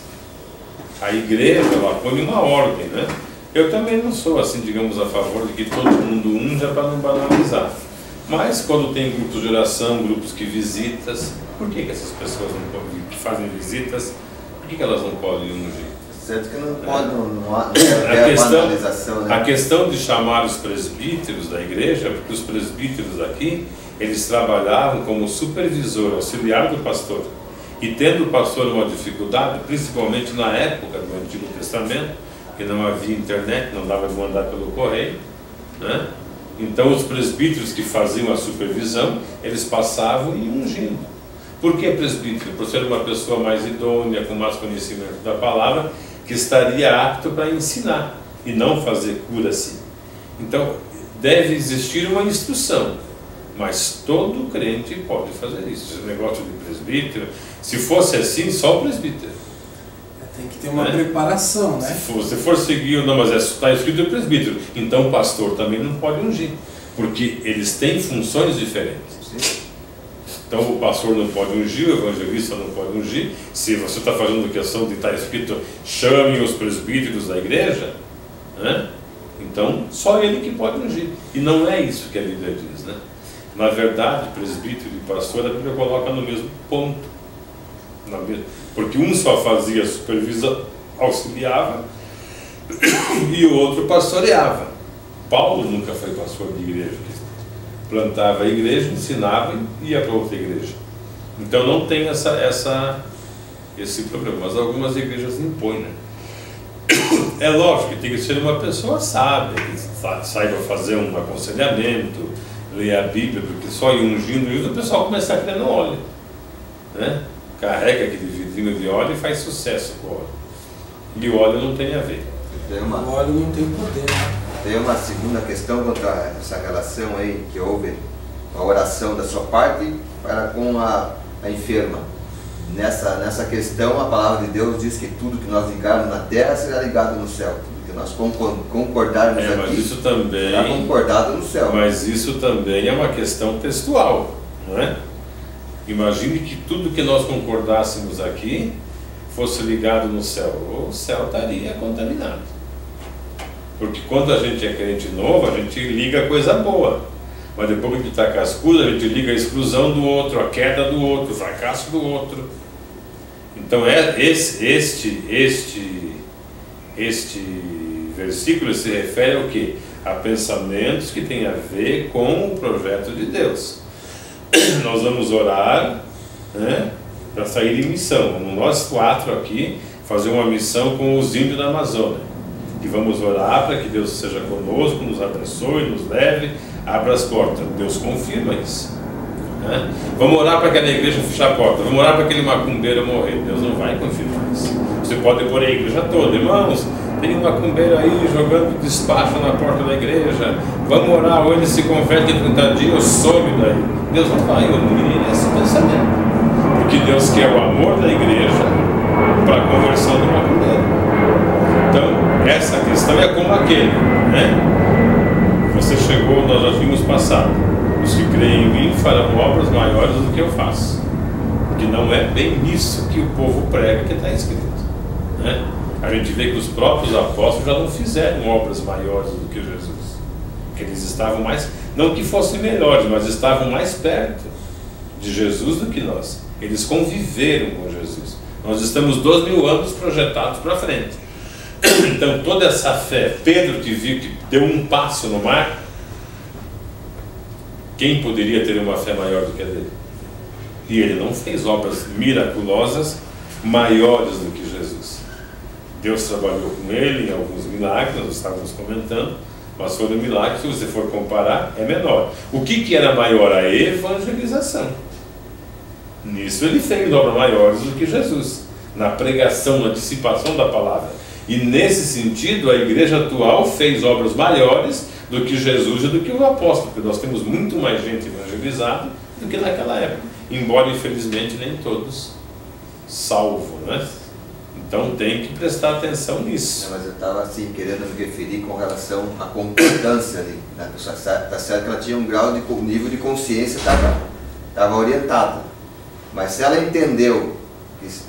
[SPEAKER 1] A igreja, ela põe uma ordem, né? Eu também não sou, assim, digamos, a favor de que todo mundo unja para não banalizar. Mas quando tem grupos de oração, grupos que visitas, por que essas pessoas que fazem visitas, por que elas não podem ungir?
[SPEAKER 4] Certo que não pode, não há banalização, né?
[SPEAKER 1] A questão de chamar os presbíteros da igreja, porque os presbíteros aqui, eles trabalhavam como supervisor, auxiliar do pastor. E tendo o pastor uma dificuldade, principalmente na época do Antigo Testamento, que não havia internet, não dava de mandar pelo correio, né? Então os presbíteros que faziam a supervisão, eles passavam e ungindo. Por que presbítero? Por ser uma pessoa mais idônea, com mais conhecimento da palavra, que estaria apto para ensinar e não fazer cura assim. Então deve existir uma instrução, mas todo crente pode fazer isso. Esse negócio de presbítero, se fosse assim, só o presbítero.
[SPEAKER 3] Tem que ter uma preparação, né?
[SPEAKER 1] Se for seguir, não, mas está escrito presbítero, então o pastor também não pode ungir, porque eles têm funções diferentes. Então o pastor não pode ungir, o evangelista não pode ungir. Se você está fazendo questão de estar escrito, chame os presbíteros da igreja, né? Então só ele que pode ungir. E não é isso que a Bíblia diz, né? Na verdade, presbítero e pastor, a Bíblia coloca no mesmo ponto. Porque um só fazia supervisão, auxiliava, e o outro pastoreava. Paulo nunca foi pastor de igreja. Plantava a igreja, ensinava e ia para outra igreja. Então não tem esse problema, mas algumas igrejas impõem, né? É lógico que tem que ser uma pessoa sábia, que saiba fazer um aconselhamento, ler a Bíblia, porque só ir ungindo e o pessoal começa a crer no óleo, né? Carrega aquele vidrinho de óleo e faz sucesso com o óleo. E o óleo não tem a ver.
[SPEAKER 3] O óleo não tem poder, né?
[SPEAKER 4] Tem uma segunda questão quanto a essa relação aí, que houve a oração da sua parte para com a enferma. nessa questão a palavra de Deus diz que tudo que nós ligarmos na terra será ligado no céu. Tudo que nós concordarmos aqui,
[SPEAKER 1] mas isso também,
[SPEAKER 4] será concordado no céu.
[SPEAKER 1] Mas isso também é uma questão textual, não é? Imagine que tudo que nós concordássemos aqui fosse ligado no céu. O céu estaria contaminado. Porque quando a gente é crente novo, a gente liga coisa boa. Mas depois que a gente está cascudo, a gente liga a exclusão do outro, a queda do outro, o fracasso do outro. Então este versículo se refere ao quê? A pensamentos que têm a ver com o projeto de Deus. Nós vamos orar, né, para sair em missão. Nós 4 aqui fazer uma missão com os índios da Amazônia. E vamos orar para que Deus seja conosco, nos abençoe, nos leve, abra as portas. Deus confirma isso, né? Vamos orar para aquela igreja fechar a porta. Vamos orar para aquele macumbeiro morrer. Deus não vai confirmar isso. Você pode pôr a igreja toda, irmãos, tem um macumbeiro aí jogando despacho na porta da igreja, vamos orar, ou ele se converte em 30 dias, some daí. Deus não vai unir esse pensamento, porque Deus quer o amor da igreja para a conversão do macumbeiro. Então, essa questão é como aquele, né? Você chegou, nós já vimos passado, os que creem em mim farão obras maiores do que eu faço, porque não é bem isso que o povo prega que está escrito, né? A gente vê que os próprios apóstolos já não fizeram obras maiores do que Jesus, que eles estavam mais, não que fossem melhores, mas estavam mais perto de Jesus do que nós. Eles conviveram com Jesus. Nós estamos 2000 anos projetados para frente. Então toda essa fé, Pedro que viu que deu um passo no mar, quem poderia ter uma fé maior do que a dele? E ele não fez obras miraculosas maiores do que Jesus. Deus trabalhou com ele em alguns milagres, nós estávamos comentando, mas foram milagres, se você for comparar, é menor. O que era maior? A evangelização. Nisso ele fez obras maiores do que Jesus, na pregação, na dissipação da palavra. E nesse sentido, a igreja atual fez obras maiores do que Jesus e do que o apóstolo, porque nós temos muito mais gente evangelizada do que naquela época, embora infelizmente nem todos salvo, né? Então tem que prestar atenção nisso.
[SPEAKER 4] Mas eu estava assim, querendo me referir com relação à concordância ali, né? Está certo que ela tinha um grau de nível de consciência, estava orientada, mas se ela entendeu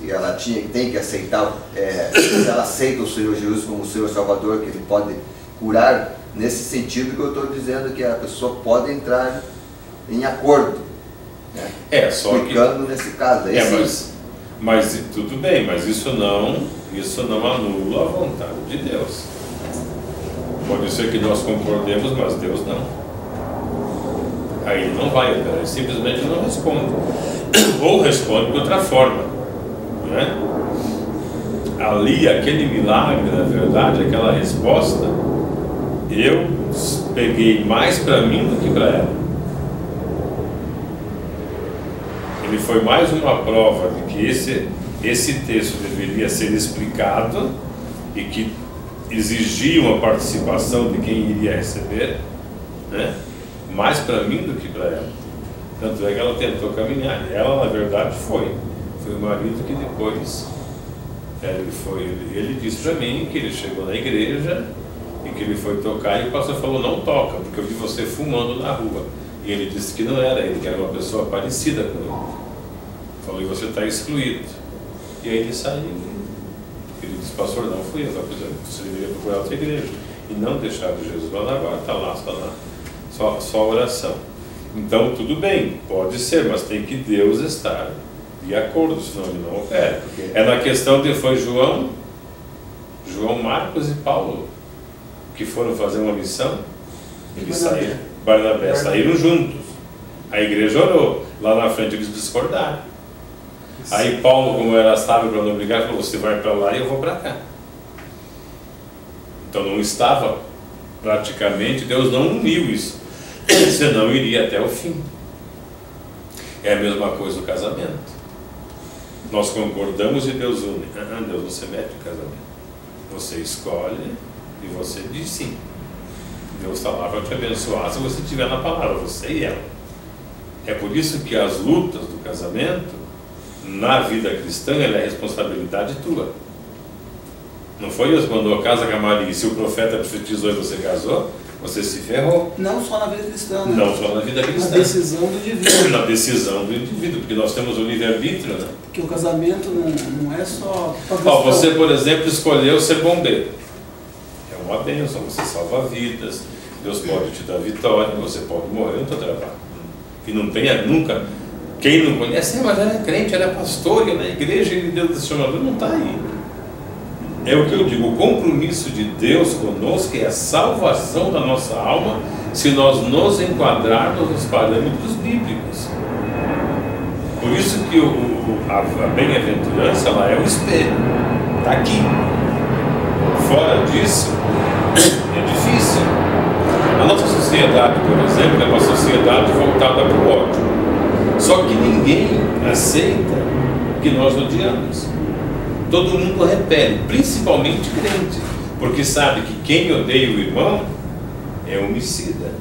[SPEAKER 4] que ela tem que aceitar, se ela aceita o Senhor Jesus como o Senhor Salvador, que Ele pode curar, nesse sentido que eu estou dizendo que a pessoa pode entrar em acordo, né?
[SPEAKER 1] Só
[SPEAKER 4] explicando que nesse caso aí
[SPEAKER 1] mas tudo bem, mas isso não anula a vontade de Deus. Pode ser que nós concordemos, mas Deus não. Aí ele não vai, ele simplesmente não responde, ou responde de outra forma, né? Ali, aquele milagre, na verdade, aquela resposta, eu peguei mais para mim do que para ela. Ele foi mais uma prova de que esse texto deveria ser explicado e que exigia uma participação de quem iria receber, né? Mais para mim do que para ela. Tanto é que ela tentou caminhar. Ela, na verdade, foi o marido que depois ele disse para mim que ele chegou na igreja e que ele foi tocar e o pastor falou: não toca, porque eu vi você fumando na rua. E ele disse que não era ele, que era uma pessoa parecida com ele. Falou: e você está excluído. E aí ele saiu. Ele disse: pastor, não fui eu, você deveria procurar outra igreja e não deixar de Jesus. Mas agora está lá, só oração. Então tudo bem, pode ser, mas tem que Deus estar de acordo, senão ele não opera. É na questão de foi João, Marcos e Paulo que foram fazer uma missão. Eles saíram, Barnabé, saíram juntos. A igreja orou. Lá na frente eles discordaram. Aí Paulo, como era sábio para não brigar, falou: você vai para lá e eu vou para cá. Então não estava, praticamente, Deus não uniu isso, senão iria até o fim. É a mesma coisa do casamento. Nós concordamos e Deus une. Deus não se mete no casamento. Você escolhe e você diz sim. Deus está lá para te abençoar se você estiver na palavra, você e ela. É por isso que as lutas do casamento na vida cristã, ela é responsabilidade tua. Não foi Deus que mandou casa com a Maria, e se o profeta profetizou e você casou, você se ferrou.
[SPEAKER 2] Não só na vida cristã, né?
[SPEAKER 1] Não só na vida cristã.
[SPEAKER 2] Na decisão do indivíduo.
[SPEAKER 1] Na decisão do indivíduo, porque nós temos o livre-arbítrio, né?
[SPEAKER 2] Porque o casamento não é só...
[SPEAKER 1] Você, por exemplo, escolheu ser bombeiro. É uma bênção, você salva vidas, Deus pode te dar vitória, você pode morrer no seu trabalho. E não tenha nunca... Quem não conhece, mas era crente, era pastor, ia na igreja, e Deus desse chamador, não está aí. É o que eu digo, o compromisso de Deus conosco é a salvação da nossa alma, se nós nos enquadrarmos nos parâmetros bíblicos. Por isso que a bem-aventurança, ela é o espelho, está aqui. Fora disso, é difícil. A nossa sociedade, por exemplo, é uma sociedade voltada para o ódio. Só que ninguém aceita que nós odiamos. Todo mundo repele, principalmente crente, porque sabe que quem odeia o irmão é homicida.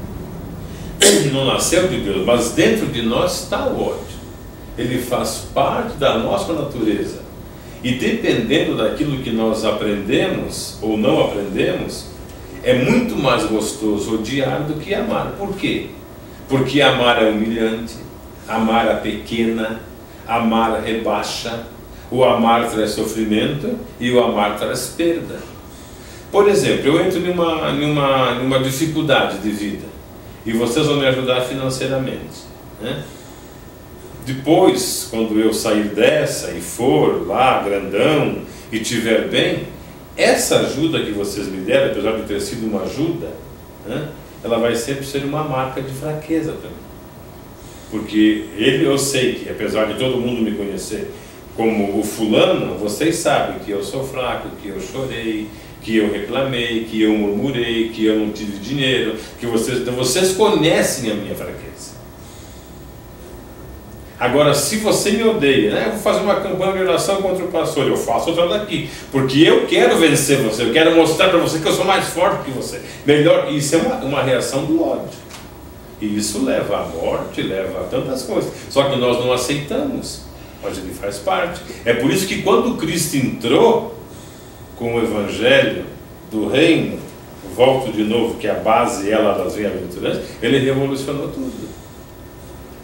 [SPEAKER 1] Não nasceu de Deus, mas dentro de nós está o ódio. Ele faz parte da nossa natureza. E dependendo daquilo que nós aprendemos ou não aprendemos, é muito mais gostoso odiar do que amar. Por quê? Porque amar é humilhante, amar é pequena, amar rebaixa, o amar traz sofrimento e o amar traz perda. Por exemplo, eu entro numa dificuldade de vida e vocês vão me ajudar financeiramente, né? Depois, quando eu sair dessa e for lá grandão e estiver bem, essa ajuda que vocês me deram, apesar de ter sido uma ajuda, né, ela vai sempre ser uma marca de fraqueza também. Porque eu sei que, apesar de todo mundo me conhecer como o fulano, vocês sabem que eu sou fraco, que eu chorei, que eu reclamei, que eu murmurei, que eu não tive dinheiro, que vocês conhecem a minha fraqueza. Agora, se você me odeia, né, eu vou fazer uma campanha de oração contra o pastor, eu faço outra daqui, porque eu quero vencer você, eu quero mostrar para você que eu sou mais forte que você. Melhor, isso é uma reação do ódio. E isso leva à morte, leva a tantas coisas. Só que nós não aceitamos, mas ele faz parte. É por isso que quando Cristo entrou com o Evangelho do Reino, volto de novo, que a base é lá das bem-aventuranças, ele revolucionou tudo.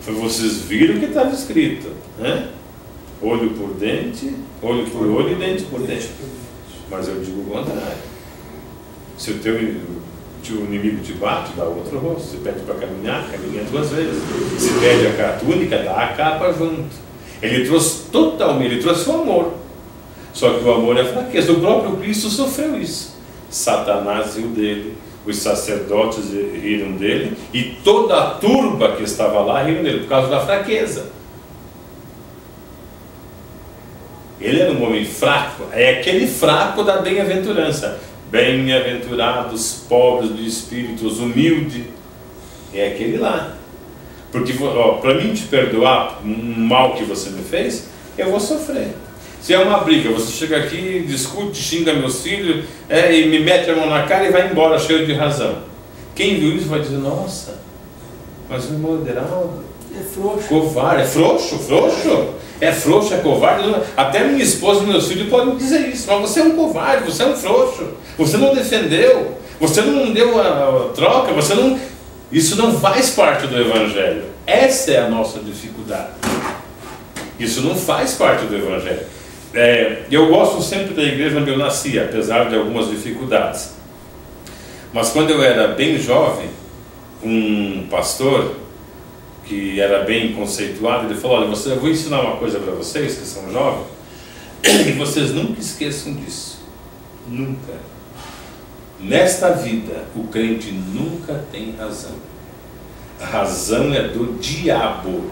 [SPEAKER 1] Vocês viram o que estava escrito, né? Olho por olho e dente por dente. Mas eu digo o contrário. Se o teu inimigo te bate, dá o outro rosto. Se pede para caminhar, caminha 2 vezes. Se pede a túnica, dá a capa junto. Ele trouxe totalmente, ele trouxe o amor. Só que o amor é fraqueza. O próprio Cristo sofreu isso. Satanás riu dele. Os sacerdotes riram dele e toda a turba que estava lá riram dele por causa da fraqueza. Ele era um homem fraco, é aquele fraco da bem-aventurança. Bem-aventurados, pobres de espírito, os humildes, é aquele lá. Porque para mim te perdoar um mal que você me fez, eu vou sofrer. Se é uma briga, você chega aqui, discute, xinga meus filhos, e me mete a mão na cara e vai embora cheio de razão. Quem viu isso vai dizer, nossa, mas o irmão Ederaldo
[SPEAKER 2] é frouxo.
[SPEAKER 1] Covarde, é frouxo? É frouxo, é covarde. Até minha esposa e meus filhos podem dizer isso, mas você é um covarde, você é um frouxo, você não defendeu, você não deu a troca, você não... Isso não faz parte do Evangelho. Essa é a nossa dificuldade. Isso não faz parte do Evangelho. Eu gosto sempre da igreja onde eu nasci, apesar de algumas dificuldades. Mas quando eu era bem jovem, um pastor que era bem conceituado, ele falou, olha, eu vou ensinar uma coisa para vocês que são jovens, e vocês nunca esqueçam disso. Nunca. Nesta vida, o crente nunca tem razão. A razão é do diabo.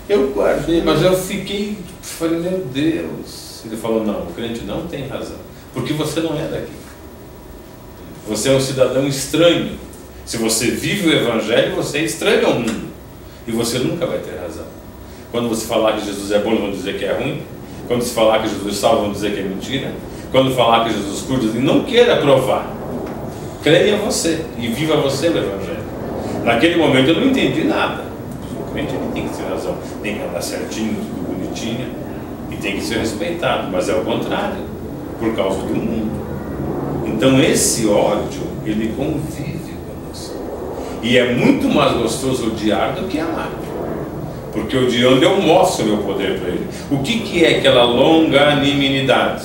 [SPEAKER 1] Eu guardei, mas eu falei, meu Deus. Ele falou, não, o crente não tem razão, porque você não é daqui. Você é um cidadão estranho. Se você vive o Evangelho, você é estranho ao mundo. E você nunca vai ter razão. Quando você falar que Jesus é bom, vão dizer que é ruim. Quando se falar que Jesus salva, vão dizer que é mentira. Quando falar que Jesus cura, não queira provar. Creia você e viva você o Evangelho. Naquele momento eu não entendi nada. O crente ele tem que ter razão, tem que andar certinho, tudo bonitinho. tinha, e tem que ser respeitado, mas é o contrário, por causa do mundo. Então esse ódio, ele convive conosco, e é muito mais gostoso odiar do que amar, porque odiando eu mostro o meu poder para ele. O que é aquela longanimidade?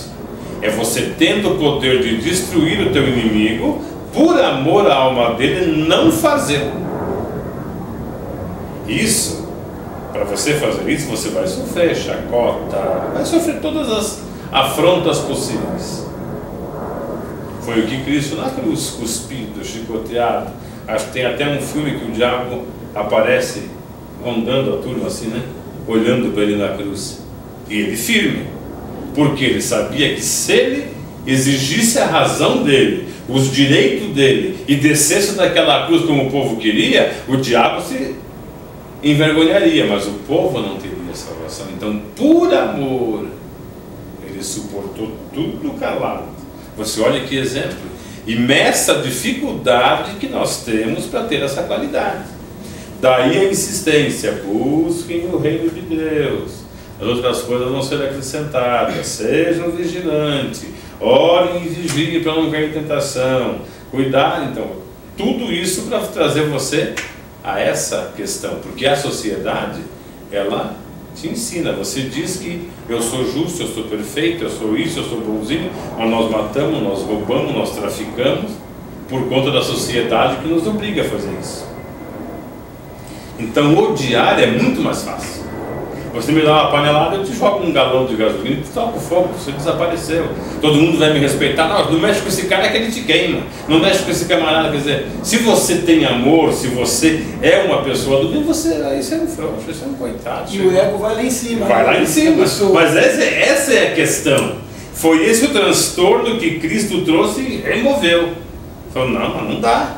[SPEAKER 1] É você tendo o poder de destruir o teu inimigo, por amor à alma dele, não fazer isso. Para você fazer isso, você vai sofrer chacota, vai sofrer todas as afrontas possíveis. Foi o que Cristo na cruz, cuspido, chicoteado. Acho que tem até um filme que o diabo aparece rondando a turma assim, né? Olhando para ele na cruz. E ele firme, porque ele sabia que se ele exigisse a razão dele, os direitos dele, e descesse daquela cruz como o povo queria, o diabo se envergonharia, mas o povo não teria salvação. Então, por amor, ele suportou tudo calado. Você olha que exemplo. E meça a dificuldade que nós temos para ter essa qualidade. Daí a insistência: busquem o reino de Deus, as outras coisas vão ser acrescentadas, sejam vigilantes, orem e vigiem para não cair em tentação, cuidar. Então, tudo isso para trazer você a essa questão, porque a sociedade, ela te ensina. Você diz que eu sou justo, eu sou perfeito, eu sou isso, eu sou bonzinho, mas nós matamos, nós roubamos, nós traficamos por conta da sociedade que nos obriga a fazer isso. Então odiar é muito mais fácil. Você me dá uma panelada, eu te jogo um galão de gasolina e te toco fogo, você desapareceu. Todo mundo vai me respeitar. Não mexe com esse cara que ele te queima. Não mexe com esse camarada. Quer dizer, se você tem amor, se você é uma pessoa do bem, aí você é um frouxo, você é um coitado.
[SPEAKER 2] E o ego vai lá em cima.
[SPEAKER 1] Vai lá em cima. Mas essa é a questão. Foi esse o transtorno que Cristo trouxe e removeu. Falou, não dá.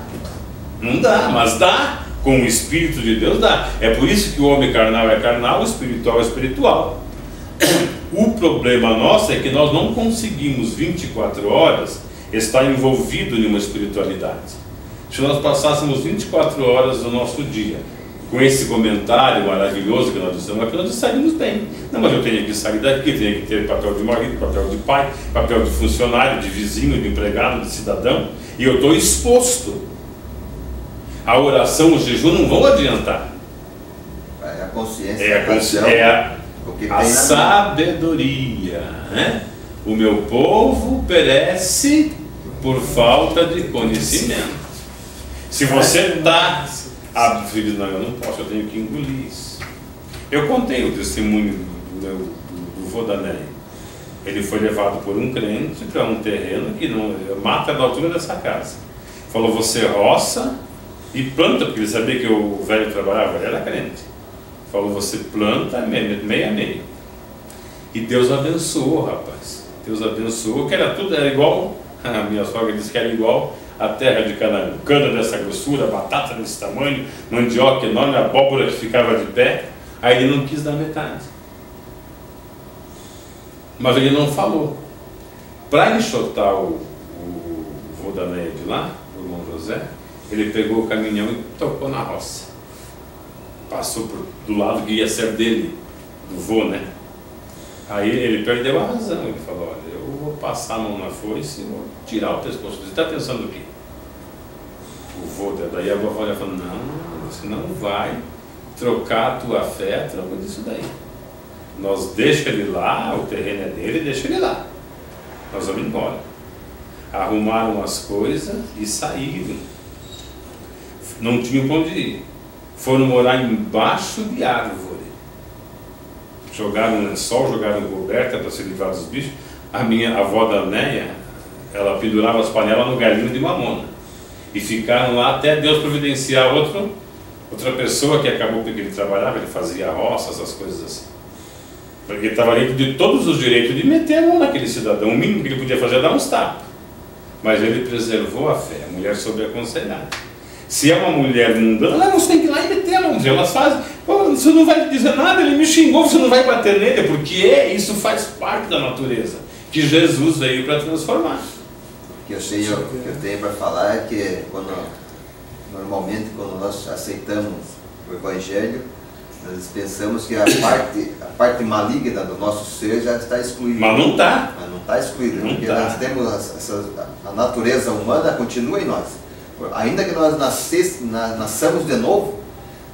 [SPEAKER 1] Não dá, mas dá. Com o Espírito de Deus dá. É por isso que o homem carnal é carnal, o espiritual é espiritual. O problema nosso é que nós não conseguimos 24 horas estar envolvido em uma espiritualidade. Se nós passássemos 24 horas do nosso dia com esse comentário maravilhoso que nós dissemos aqui, nós estaríamos bem. Não, mas eu tenho que sair daqui, tenho que ter papel de marido, papel de pai, papel de funcionário, de vizinho, de empregado, de cidadão, e eu estou exposto. A oração, o jejum não vão adiantar.
[SPEAKER 4] É a consciência.
[SPEAKER 1] É a sabedoria. Né? O meu povo perece por falta de conhecimento. Se você está... filho, não, eu não posso, eu tenho que engolir isso. Eu contei o testemunho do vô da Neia. Ele foi levado por um crente para um terreno que não mata na altura dessa casa. Falou, você roça e planta, porque ele sabia que o velho trabalhava, ele era crente. Falou, você planta meio a meio. E Deus abençoou, rapaz. Deus abençoou, que era igual, a minha sogra disse que era igual a terra de Canaã. Cana dessa grossura, batata desse tamanho, mandioca enorme, abóbora que ficava de pé. Aí ele não quis dar metade. Mas ele não falou. Para enxotar o vô da Neia de lá, o irmão José, ele pegou o caminhão e tocou na roça. Passou do lado que ia ser dele, do vô, né? Aí ele perdeu a razão. Ele falou, olha, eu vou passar a mão na foice e vou tirar o pescoço. Você está pensando o quê? O vô, daí a vovó falou, não, você não vai trocar a tua fé a troca disso daí. Nós deixa ele lá, o terreno é dele, deixa ele lá. Nós vamos embora. Arrumaram as coisas e saíram. Não tinham para onde ir. Foram morar embaixo de árvore. Jogaram um lençol, jogaram coberta para se livrar dos bichos. A minha avó da Neia, ela pendurava as panelas no galinho de mamona. E ficaram lá até Deus providenciar outra pessoa que acabou porque ele trabalhava, ele fazia roça, essas coisas assim. Porque ele estava livre de todos os direitos de meter a mão naquele cidadão. O mínimo que ele podia fazer era dar uns tapas. Mas ele preservou a fé, a mulher soube aconselhar. Se é uma mulher mundana, ela não tem que ir lá e meter a mão. Elas fazem, você não vai dizer nada, ele me xingou, você não vai bater nele, porque isso faz parte da natureza que Jesus veio para transformar.
[SPEAKER 4] O que eu tenho para falar é que normalmente quando nós aceitamos o Evangelho, Nós pensamos que a parte maligna do nosso ser já está excluída.
[SPEAKER 1] Mas não está.
[SPEAKER 4] Mas não está excluída,
[SPEAKER 1] não
[SPEAKER 4] porque
[SPEAKER 1] tá.
[SPEAKER 4] nós temos a natureza humana continua em nós. Ainda que nós nasçamos de novo,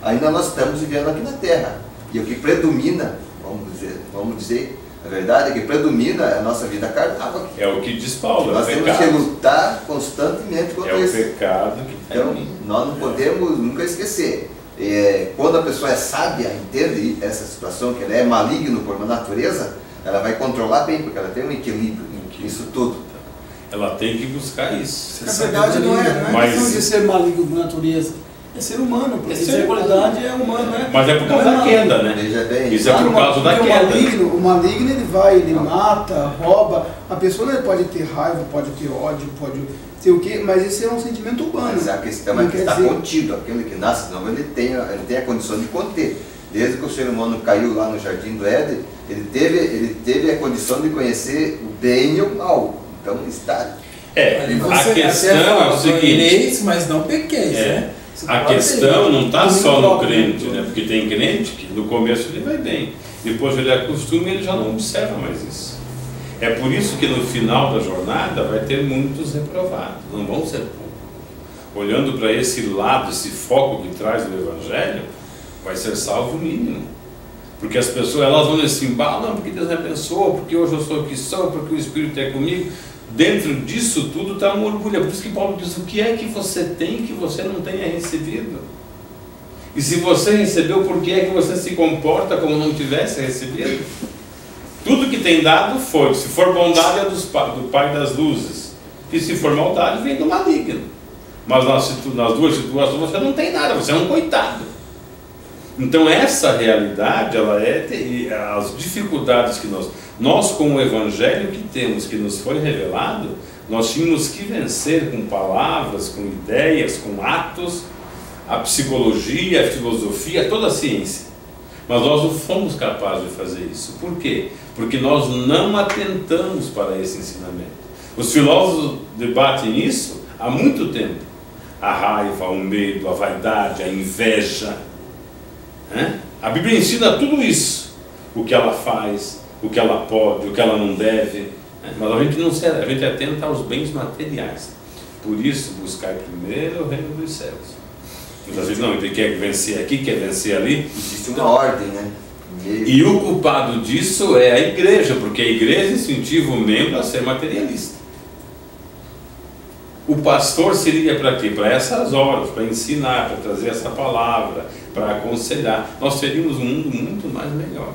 [SPEAKER 4] ainda nós estamos vivendo aqui na Terra. E o que predomina, vamos dizer, a verdade é que predomina a nossa vida carnal.
[SPEAKER 1] É o que diz Paulo.
[SPEAKER 4] Nós temos que lutar constantemente contra isso.
[SPEAKER 1] É o pecado que está
[SPEAKER 4] então,
[SPEAKER 1] em mim.
[SPEAKER 4] Nós não podemos nunca esquecer. Quando a pessoa é sábia, entende essa situação, que ela é maligno por uma natureza, ela vai controlar bem, porque ela tem um equilíbrio nisso tudo.
[SPEAKER 1] Ela tem que buscar isso.
[SPEAKER 2] Na verdade, não é questão de ser maligno por natureza, é ser humano, porque a qualidade é humana, né?
[SPEAKER 1] Mas é por causa da queda, né?
[SPEAKER 4] Veja bem,
[SPEAKER 1] isso é por causa da queda.
[SPEAKER 2] O maligno ele mata, rouba. A pessoa pode ter raiva, pode ter ódio, pode ter o quê, mas esse é um sentimento humano.
[SPEAKER 4] Mas a questão é que está contido. Aquele que nasce não, ele tem a condição de conter. Desde que o ser humano caiu lá no Jardim do Éden, ele teve a condição de conhecer o bem e o mal. Então está.
[SPEAKER 1] A questão é o seguinte.
[SPEAKER 3] Mas não pequeis, né?
[SPEAKER 1] A questão não está só no crente, né? Porque tem crente que no começo ele vai bem, depois ele acostuma e ele já não observa mais isso. É por isso que no final da jornada vai ter muitos reprovados, não vão ser poucos. Olhando para esse lado, esse foco que traz o Evangelho, vai ser salvo o mínimo. Porque as pessoas elas vão nesse embalo, não, porque Deus me abençoou, porque hoje eu sou o que sou, porque o Espírito é comigo. Dentro disso tudo está um orgulho. É por isso que Paulo diz: o que é que você tem que você não tenha recebido? E se você recebeu, por que é que você se comporta como não tivesse recebido? Tudo que tem dado foi. Se for bondade é do Pai das luzes, e se for maldade vem do maligno. Mas nas duas situações você não tem nada, você é um coitado. Então essa realidade, ela as dificuldades que nós com o Evangelho que temos, que nos foi revelado, nós tínhamos que vencer com palavras, com ideias, com atos, a psicologia, a filosofia, toda a ciência. Mas nós não fomos capazes de fazer isso. Por quê? Porque nós não atentamos para esse ensinamento. Os filósofos debatem isso há muito tempo. A raiva, o medo, a vaidade, a inveja. A Bíblia ensina tudo isso. O que ela faz, o que ela pode, o que ela não deve. Mas a gente atenta aos bens materiais. Por isso, buscar primeiro o reino dos céus. Muitas vezes não, ele quer vencer aqui, quer vencer ali.
[SPEAKER 4] Existe uma ordem, né?
[SPEAKER 1] E o culpado disso é a igreja, porque a igreja incentiva o membro a ser materialista. O pastor seria para quê? Para essas horas, para ensinar, para trazer essa palavra, para aconselhar. Nós teríamos um mundo muito mais melhor.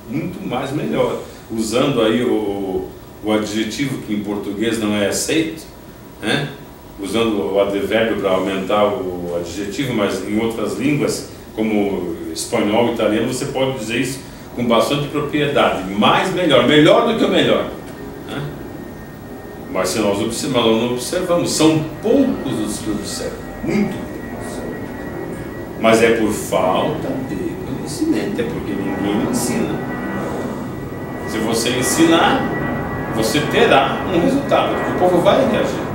[SPEAKER 1] Muito mais melhor. Usando aí o adjetivo que em português não é aceito, né? Usando o advérbio para aumentar o adjetivo, mas em outras línguas, como espanhol e italiano, você pode dizer isso com bastante propriedade. Mais melhor, melhor do que o melhor. Né? Mas se nós não observamos, são poucos os que observam, muito poucos. Mas é por falta de conhecimento, é porque ninguém ensina. Se você ensinar, você terá um resultado, porque o povo vai reagir.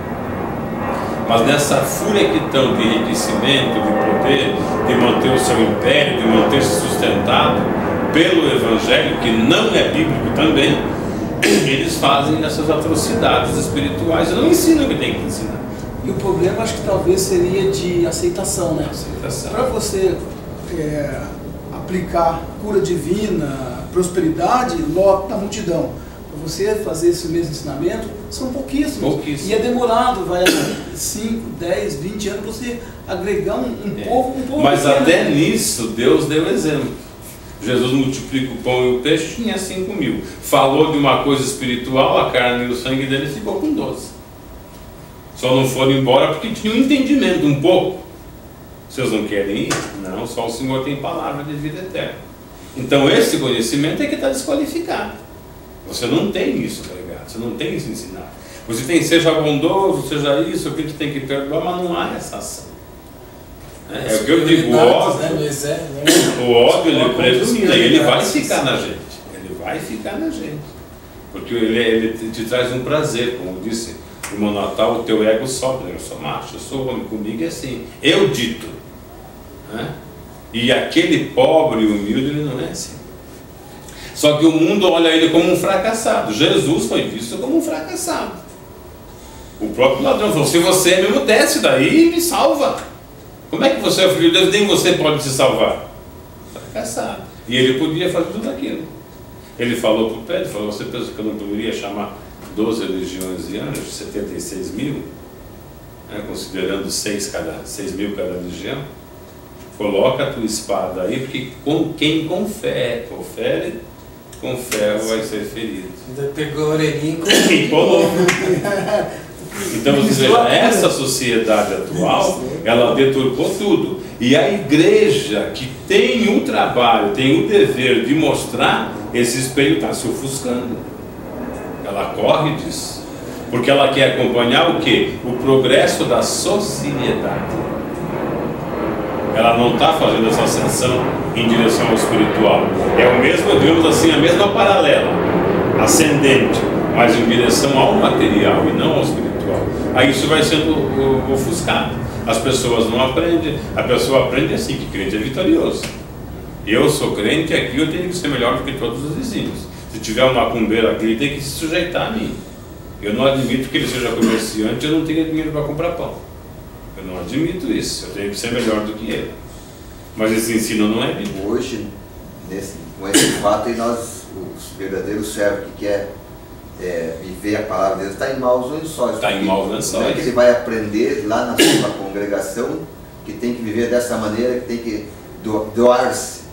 [SPEAKER 1] Mas nessa fúria que estão de enriquecimento, de poder, de manter o seu império, de manter-se sustentado pelo Evangelho, que não é bíblico também, eles fazem essas atrocidades espirituais e não ensinam o que tem que ensinar.
[SPEAKER 2] E o problema, acho que talvez seria de aceitação, né?
[SPEAKER 1] Aceitação.
[SPEAKER 2] Para você aplicar cura divina, prosperidade, lota a multidão. Para você fazer esse mesmo ensinamento, são pouquíssimos. E é demorado, vai 5, 10, 20 anos você agregar um povo.
[SPEAKER 1] Mas
[SPEAKER 2] pequeno.
[SPEAKER 1] até nisso Deus deu exemplo. Jesus multiplica o pão e o peixe, tinha 5.000. Falou de uma coisa espiritual, a carne e o sangue dele ficou com 12. Só não foram embora porque tinham um entendimento um pouco. Vocês não querem ir? Não, só o Senhor tem palavra de vida eterna. Então esse conhecimento é que está desqualificado. Você não tem isso pregado, você não tem isso ensinado. Você tem, seja bondoso, seja isso, o que tem que perdoar, mas não há essa ação. É o que eu digo, o ódio ele predomina, ele vai ficar na gente. Ele vai ficar na gente. Porque ele te traz um prazer, como disse o irmão Natal, o teu ego sobe, eu sou macho, eu sou homem, comigo é assim. Eu dito. Né? E aquele pobre e humilde, ele não é assim. Só que o mundo olha ele como um fracassado. Jesus foi visto como um fracassado. O próprio ladrão falou: se você é mesmo, desce daí e me salva. Como é que você é filho de Deus? Nem você pode se salvar. Fracassado. E ele podia fazer tudo aquilo. Ele falou para o Pedro, falou: você pensa que eu não poderia chamar 12 legiões de anjos, 76 mil, né, considerando 6 mil cada legião? Coloca a tua espada aí, porque com quem confere com ferro vai ser ferido.
[SPEAKER 3] Ainda pegou a orelhinha
[SPEAKER 1] e colocou. Então você veja, essa sociedade atual, ela deturpou tudo. E a igreja, que tem o trabalho, tem o dever de mostrar, esse espelho está se ofuscando. Ela corre disso, porque ela quer acompanhar o quê? O progresso da sociedade. Ela não está fazendo essa ascensão em direção ao espiritual. É o mesmo, digamos assim, a mesma paralela, ascendente, mas em direção ao material e não ao espiritual. Aí isso vai sendo ofuscado. As pessoas não aprendem. A pessoa aprende assim, que crente é vitorioso. Eu sou crente, aqui eu tenho que ser melhor do que todos os vizinhos. Se tiver um macumbeiro aqui, ele tem que se sujeitar a mim. Eu não admito que ele seja comerciante, eu não tenho dinheiro para comprar pão. Eu não admito isso, eu tenho que ser melhor do que ele. Mas esse ensino não é bíblico.
[SPEAKER 4] Hoje, com esse fato, e nós, os verdadeiros servos que quer viver a palavra de Deus, está em maus lençóis.
[SPEAKER 1] Está em maus lençóis.
[SPEAKER 4] Como é que ele vai aprender lá na sua congregação que tem que viver dessa maneira, que tem que doar-se?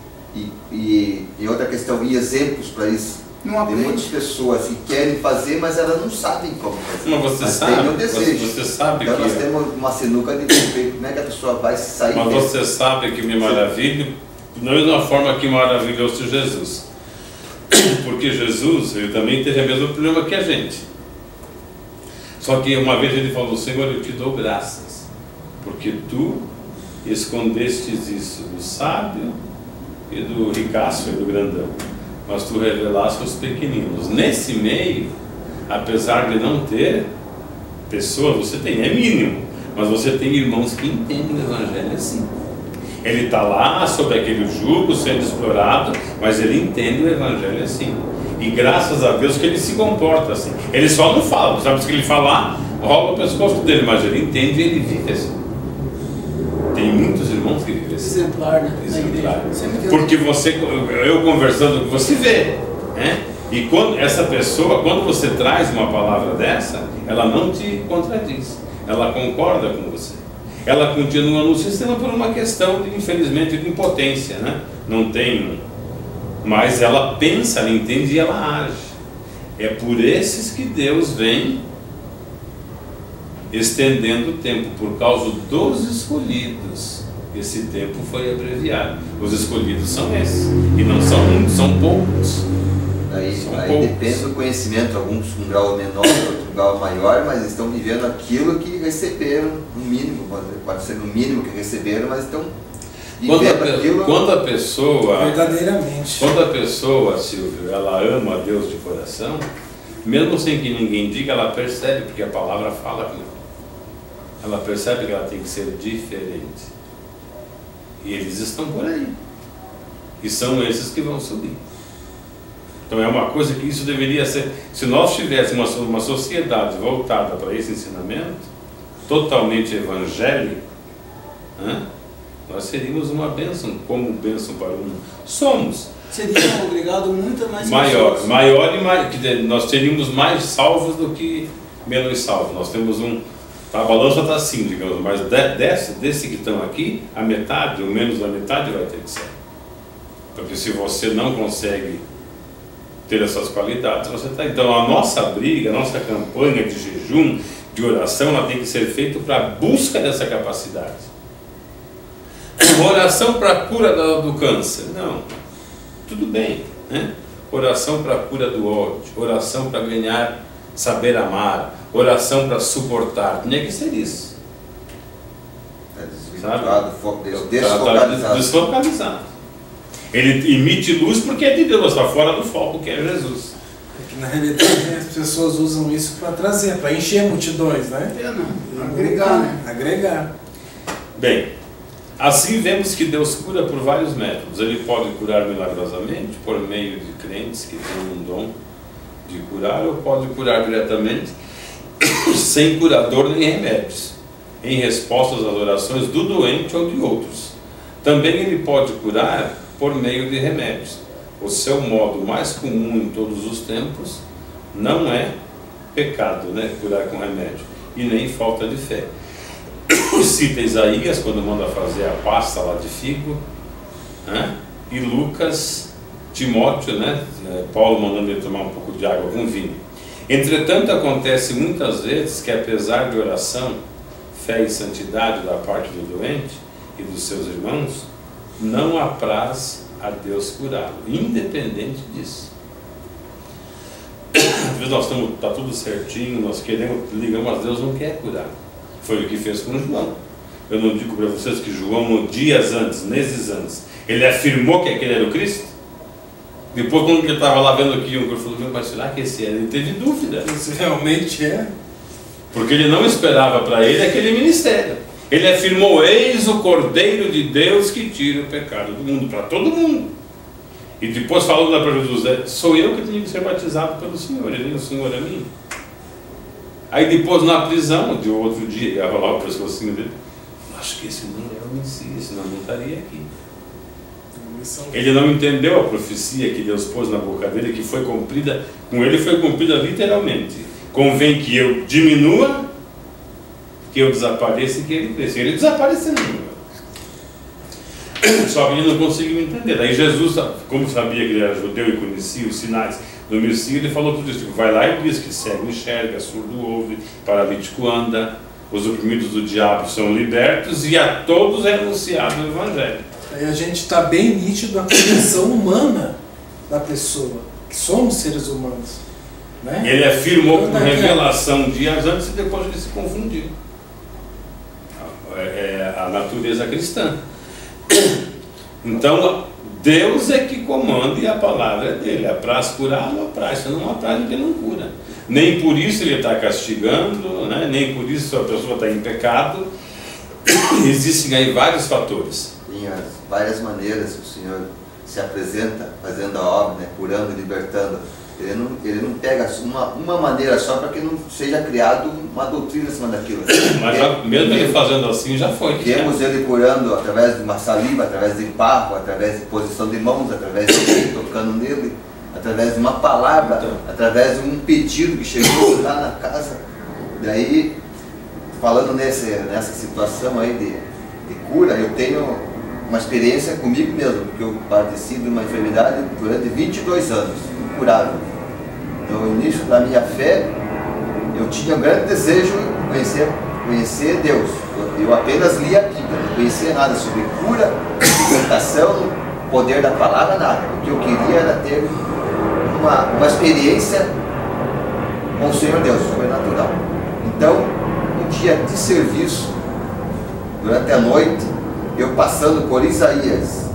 [SPEAKER 4] E outra questão, e exemplos para isso. Tem muitas pessoas que querem fazer, mas elas não sabem como fazer.
[SPEAKER 1] Mas você sabe,
[SPEAKER 4] tem um desejo.
[SPEAKER 1] Você sabe
[SPEAKER 4] então
[SPEAKER 1] que...
[SPEAKER 4] nós temos uma sinuca de respeito, como é que a pessoa vai sair
[SPEAKER 1] Mas
[SPEAKER 4] dele?
[SPEAKER 1] você sabe que me maravilha, da mesma forma que maravilhou-se Jesus. Porque Jesus, ele também teve o mesmo problema que a gente. Só que uma vez ele falou: Senhor, eu te dou graças, porque tu escondestes isso do sábio e do ricaço e do grandão, mas tu revelaste os pequeninos. Nesse meio, apesar de não ter pessoas, você tem, é mínimo, mas você tem irmãos que entendem o Evangelho assim. Ele está lá sob aquele jugo, sendo explorado, mas ele entende o Evangelho assim. E graças a Deus que ele se comporta assim. Ele só não fala, sabe, se ele falar, rola o pescoço dele, mas ele entende e ele vive assim. Tem muitos irmãos que vivem assim.
[SPEAKER 2] Exemplar, né?
[SPEAKER 1] Exemplar. Porque eu conversando com você vê, né? E quando essa pessoa, quando você traz uma palavra dessa, ela não te contradiz, ela concorda com você. Ela continua no sistema por uma questão, infelizmente, de impotência, né? Não tem, mas ela pensa, ela entende e ela age. É por esses que Deus vem estendendo o tempo, por causa dos escolhidos. Esse tempo foi abreviado. Os escolhidos são esses, e não são muitos, são poucos.
[SPEAKER 4] Aí depende do conhecimento, alguns com um grau menor, outro com um grau maior, mas estão vivendo aquilo que receberam, no mínimo, pode ser no mínimo que receberam, mas estão vivendo aquilo.
[SPEAKER 1] Quando a pessoa,
[SPEAKER 3] verdadeiramente,
[SPEAKER 1] quando a pessoa, Silvio, ela ama a Deus de coração, mesmo sem que ninguém diga, ela percebe, porque a palavra fala com ela. Ela percebe que ela tem que ser diferente. E eles estão por aí. E são esses que vão subir. Então é uma coisa que isso deveria ser, se nós tivéssemos uma sociedade voltada para esse ensinamento, totalmente evangélico, né, nós seríamos uma bênção, como bênção para o mundo. Somos.
[SPEAKER 2] Seria um congregado muito mais
[SPEAKER 1] maior e mais, nós teríamos mais salvos do que menos salvos. Nós temos a balança está assim, digamos, mas desse que estão aqui, a metade, ou menos da metade vai ter que ser. Porque se você não consegue ter essas qualidades, você está. Então a nossa briga, a nossa campanha de jejum, de oração, ela tem que ser feita para a busca dessa capacidade. Oração para a cura do câncer, não, tudo bem, né? Oração para a cura do ódio, oração para ganhar, saber amar, oração para suportar, tinha que ser isso. Desfocalizado. Ele emite luz porque é de Deus, está fora do foco que é Jesus.
[SPEAKER 3] É que na realidade as pessoas usam isso para trazer, para encher multidões, né?
[SPEAKER 2] Agregar, né?
[SPEAKER 3] Agregar.
[SPEAKER 1] Bem, Assim vemos que Deus cura por vários métodos. Ele pode curar milagrosamente, por meio de crentes que têm um dom de curar, ou pode curar diretamente, sem curador nem remédios, em resposta às orações do doente ou de outros. Também ele pode curar por meio de remédios. O seu modo mais comum em todos os tempos não é pecado, né? Curar com remédio, e nem falta de fé. Cita Isaías quando manda fazer a pasta lá de figo, né? E Lucas, Timóteo, né? Paulo mandando ele tomar um pouco de água com vinho. Entretanto, acontece muitas vezes que, apesar de oração, fé e santidade da parte do doente e dos seus irmãos, não apraz a Deus curá-lo, independente disso. Às vezes nós estamos, está tudo certinho, nós queremos, ligamos, mas Deus não quer curar. Foi o que fez com João. Eu não digo para vocês que João, dias antes, meses antes, ele afirmou que aquele era o Cristo? Depois, quando ele estava lá vendo aqui, ele falou, mas será que esse era? Ele teve dúvida.
[SPEAKER 3] Se realmente é.
[SPEAKER 1] Porque ele não esperava para ele aquele ministério. Ele afirmou, eis o Cordeiro de Deus que tira o pecado do mundo, para todo mundo. E depois falou para Jesus, sou eu que tenho que ser batizado pelo Senhor, e nem o Senhor a mim. Aí depois na prisão, de outro dia, ele ia rolar o pescocinho dele, acho que esse não é o Messias, senão não estaria aqui. Ele não entendeu a profecia que Deus pôs na boca dele, que foi cumprida, com ele foi cumprida literalmente. Convém que eu diminua, que eu desapareça e que ele cresça. Ele desapareceu. Só que ele não conseguiu entender. Daí Jesus, como sabia que ele era judeu e conhecia os sinais do Messias, ele falou tudo isso. Vai lá e diz que cego enxerga, surdo ouve, paralítico anda, os oprimidos do diabo são libertos e a todos é anunciado o Evangelho.
[SPEAKER 3] Aí a gente está bem nítido a condição humana da pessoa, que somos seres humanos. Né?
[SPEAKER 1] Ele afirmou com revelação dias antes e depois ele se confundiu. É a natureza cristã. Então, Deus é que comanda e a palavra é dele. Apraz curá-lo, apraz. Se não apraz, ele não cura. Nem por isso ele está castigando, né? Nem por isso a pessoa está em pecado. Existem aí vários fatores.
[SPEAKER 4] Tem várias maneiras que o Senhor se apresenta fazendo a obra, né? Curando, libertando. Ele não pega uma maneira só para que não seja criado uma doutrina em cima daquilo.
[SPEAKER 1] Mas já, mesmo ele fazendo assim, já foi.
[SPEAKER 4] Temos ele curando através de uma saliva, através de papo, através de posição de mãos, através de alguém tocando nele, através de uma palavra, através de um pedido que chegou lá na casa. Daí, falando nessa situação aí de cura, eu tenho uma experiência comigo mesmo, porque eu padeci de uma enfermidade durante 22 anos, incurável. No início da minha fé, eu tinha um grande desejo de conhecer Deus. Eu apenas lia a Bíblia, não conhecia nada sobre cura, libertação, poder da palavra, nada. O que eu queria era ter uma experiência com o Senhor Deus, sobrenatural. Então, um dia de serviço, durante a noite, eu passando por Isaías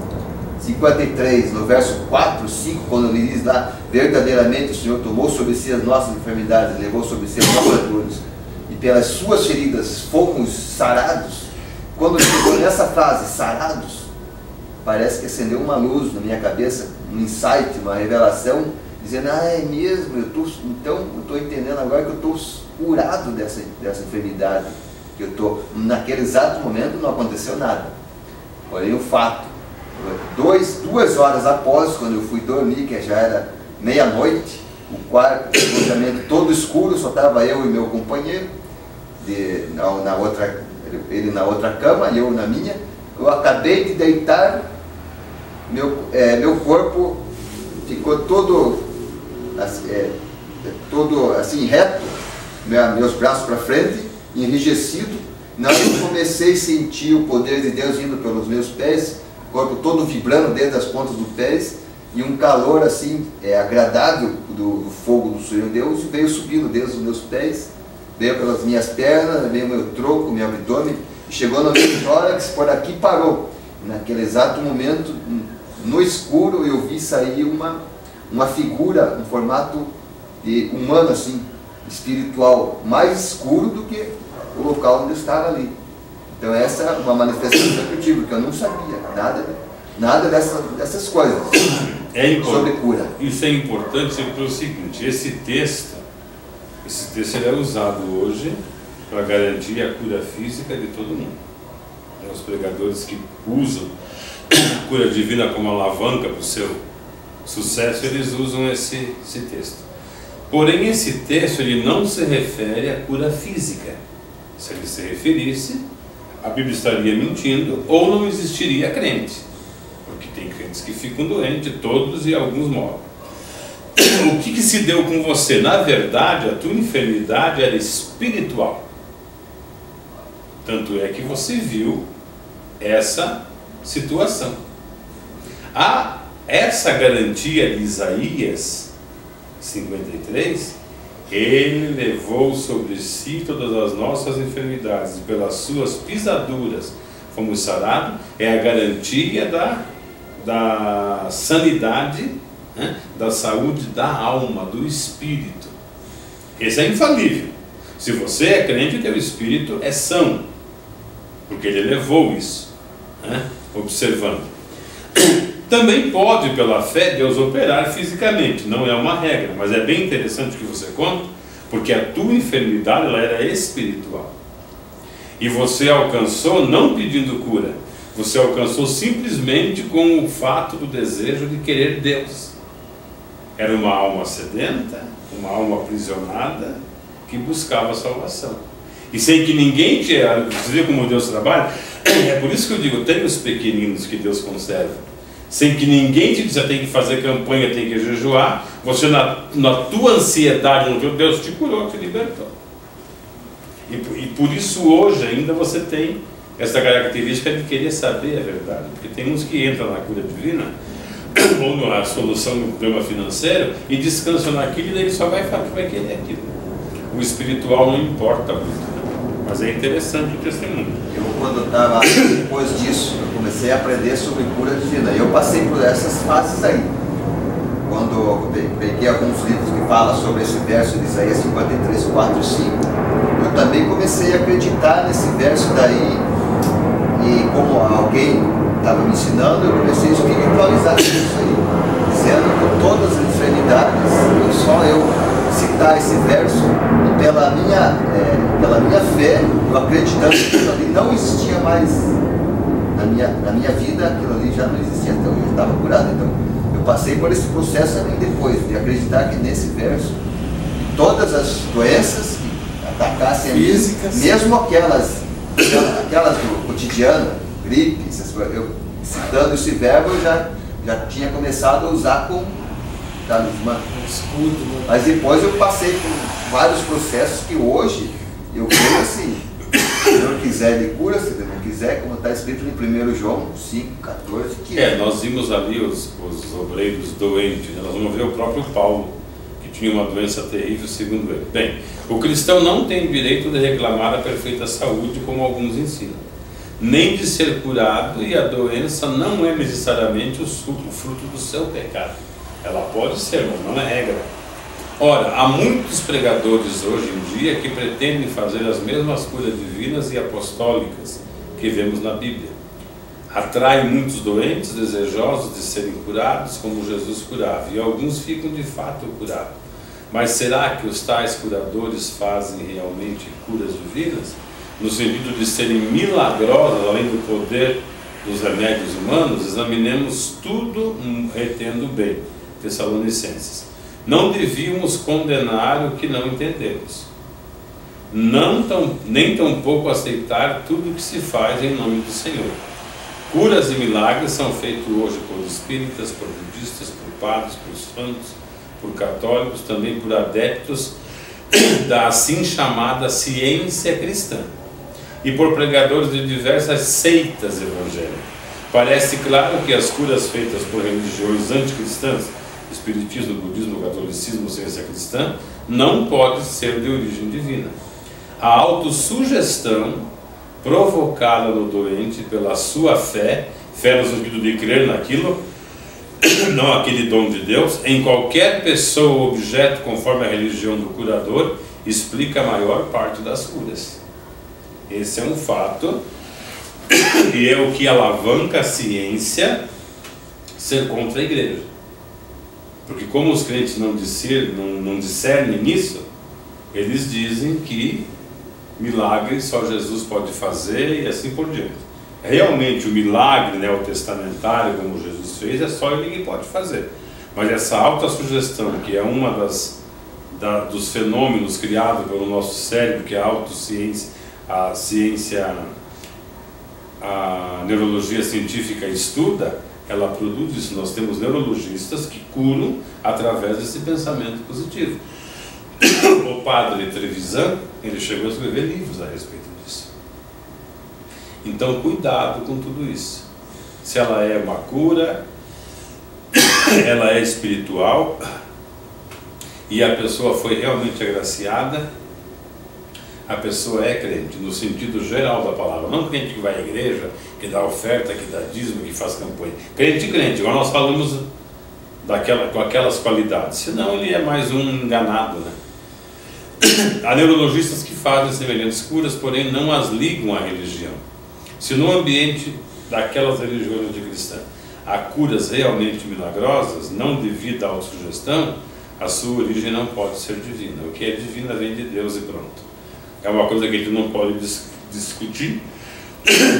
[SPEAKER 4] 53, no verso 4, 5, quando ele diz lá, verdadeiramente o Senhor tomou sobre si as nossas enfermidades, levou sobre si as nossas dores, e pelas suas feridas fomos sarados. Quando chegou nessa frase, sarados, parece que acendeu uma luz na minha cabeça, um insight, uma revelação, dizendo, é mesmo, então eu estou entendendo agora que eu estou curado dessa enfermidade, que eu estou, naquele exato momento não aconteceu nada. Porém o fato, 2 horas após, quando eu fui dormir, que já era meia-noite, o quarto, o todo escuro, só estava eu e meu companheiro, ele na outra cama e eu na minha. Eu acabei de deitar, meu corpo ficou todo assim reto, meus braços para frente, enrijecido. Na hora que eu comecei a sentir o poder de Deus vindo pelos meus pés, o corpo todo vibrando desde as pontas dos pés, e um calor assim agradável do fogo do Senhor Deus veio subindo desde os meus pés, veio pelas minhas pernas, veio meu tronco, meu abdômen, e chegou no meu tórax, por aqui parou. Naquele exato momento, no escuro, eu vi sair uma figura, um formato humano assim, espiritual, mais escuro do que o local onde eu estava ali. Então essa é uma manifestação que eu tive, que eu não sabia nada dessas coisas sobre cura.
[SPEAKER 1] Isso é importante pelo seguinte: esse texto ele é usado hoje para garantir a cura física de todo mundo. Os pregadores que usam a cura divina como alavanca para o seu sucesso, eles usam esse texto. Porém, esse texto ele não se refere à cura física. Se ele se referisse, a Bíblia estaria mentindo ou não existiria crente. Porque tem crentes que ficam doentes, todos e alguns morrem. O que se deu com você? Na verdade, a tua enfermidade era espiritual. Tanto é que você viu essa situação. Essa garantia de Isaías 53, ele levou sobre si todas as nossas enfermidades e pelas suas pisaduras fomos sarados, é a garantia da sanidade, né? Da saúde da alma, do espírito. Esse é infalível. Se você é crente, o teu espírito é são, porque ele levou isso, né? Observando. Também pode, pela fé, Deus operar fisicamente, não é uma regra, mas é bem interessante que você conta, porque a tua enfermidade ela era espiritual. E você alcançou não pedindo cura, você alcançou simplesmente com o fato do desejo de querer Deus. Era uma alma sedenta, uma alma aprisionada, que buscava salvação. E sem que ninguém te... Você vê como Deus trabalha? É por isso que eu digo, tem os pequeninos que Deus conserva. Sem que ninguém te diga, tem que fazer campanha, tem que jejuar, você na tua ansiedade, no teu Deus te curou, te libertou. E por isso hoje ainda você tem essa característica de querer saber a verdade. Porque tem uns que entram na cura divina, ou na solução do problema financeiro, e descansam naquilo, e daí só vai falar que vai querer aquilo. O espiritual não importa muito. Mas é interessante o testemunho.
[SPEAKER 4] Eu, quando estava, depois disso, eu comecei a aprender sobre cura divina. E eu passei por essas fases aí. Quando eu peguei alguns livros que falam sobre esse verso de Isaías 53, 4 e 5, eu também comecei a acreditar nesse verso daí. E como alguém estava me ensinando, eu comecei a espiritualizar isso aí. Dizendo que todas as enfermidades, só eu citar esse verso, e pela minha fé, eu acreditando que aquilo ali não existia mais na minha vida, aquilo ali já não existia, então eu estava curado. Então eu passei por esse processo também depois, de acreditar que nesse verso, todas as doenças que atacassem a físicas, mesmo aquelas do cotidiano, gripe, eu citando esse verbo, eu já tinha começado a usar com talismã. Mas depois eu passei por vários processos que hoje eu creio assim, se Deus quiser ele cura, se Deus não quiser, como está escrito em 1 João 5, 14, que
[SPEAKER 1] nós vimos ali os obreiros doentes, nós vamos ver o próprio Paulo, que tinha uma doença terrível segundo ele. Bem, o cristão não tem direito de reclamar a perfeita saúde, como alguns ensinam, nem de ser curado, e a doença não é necessariamente o fruto do seu pecado. Ela pode ser, mas não é regra. Ora, há muitos pregadores hoje em dia que pretendem fazer as mesmas curas divinas e apostólicas que vemos na Bíblia. Atraem muitos doentes desejosos de serem curados como Jesus curava, e alguns ficam de fato curados. Mas será que os tais curadores fazem realmente curas divinas? No sentido de serem milagrosas, além do poder dos remédios humanos? Examinemos tudo retendo bem. Tessalonicenses. Não devíamos condenar o que não entendemos, nem tampouco aceitar tudo o que se faz em nome do Senhor. Curas e milagres são feitos hoje por espíritas, por budistas, por padres, por santos, por católicos, também por adeptos da assim chamada ciência cristã e por pregadores de diversas seitas evangélicas. Parece claro que as curas feitas por religiões anticristãs, espiritismo, budismo, catolicismo, ciência cristã, não pode ser de origem divina. A autossugestão provocada no doente pela sua fé no sentido de crer naquilo, não aquele dom de Deus, em qualquer pessoa ou objeto conforme a religião do curador, explica a maior parte das curas. Esse é um fato E é o que alavanca a ciência ser contra a igreja. Porque como os crentes não discernem isso, eles dizem que milagres só Jesus pode fazer e assim por diante. Realmente o milagre neotestamentário, como Jesus fez, é só ele que pode fazer. Mas essa autossugestão, que é uma dos fenômenos criados pelo nosso cérebro, que é a autociência, a neurologia científica estuda, ela produz isso. Nós temos neurologistas que curam através desse pensamento positivo. O padre Trevisan, ele chegou a escrever livros a respeito disso. Então, cuidado com tudo isso. Se ela é uma cura, ela é espiritual, e a pessoa foi realmente agraciada, a pessoa é crente, no sentido geral da palavra. Não crente que vai à igreja, que dá oferta, que dá dízimo, que faz campanha. Crente, igual nós falamos com aquelas qualidades. Senão ele é mais um enganado, né? Há neurologistas que fazem semelhantes curas, porém não as ligam à religião. Se no ambiente daquelas religiões anticristãs há curas realmente milagrosas, não devido à autossugestão, a sua origem não pode ser divina. O que é divina vem de Deus e pronto. É uma coisa que a gente não pode discutir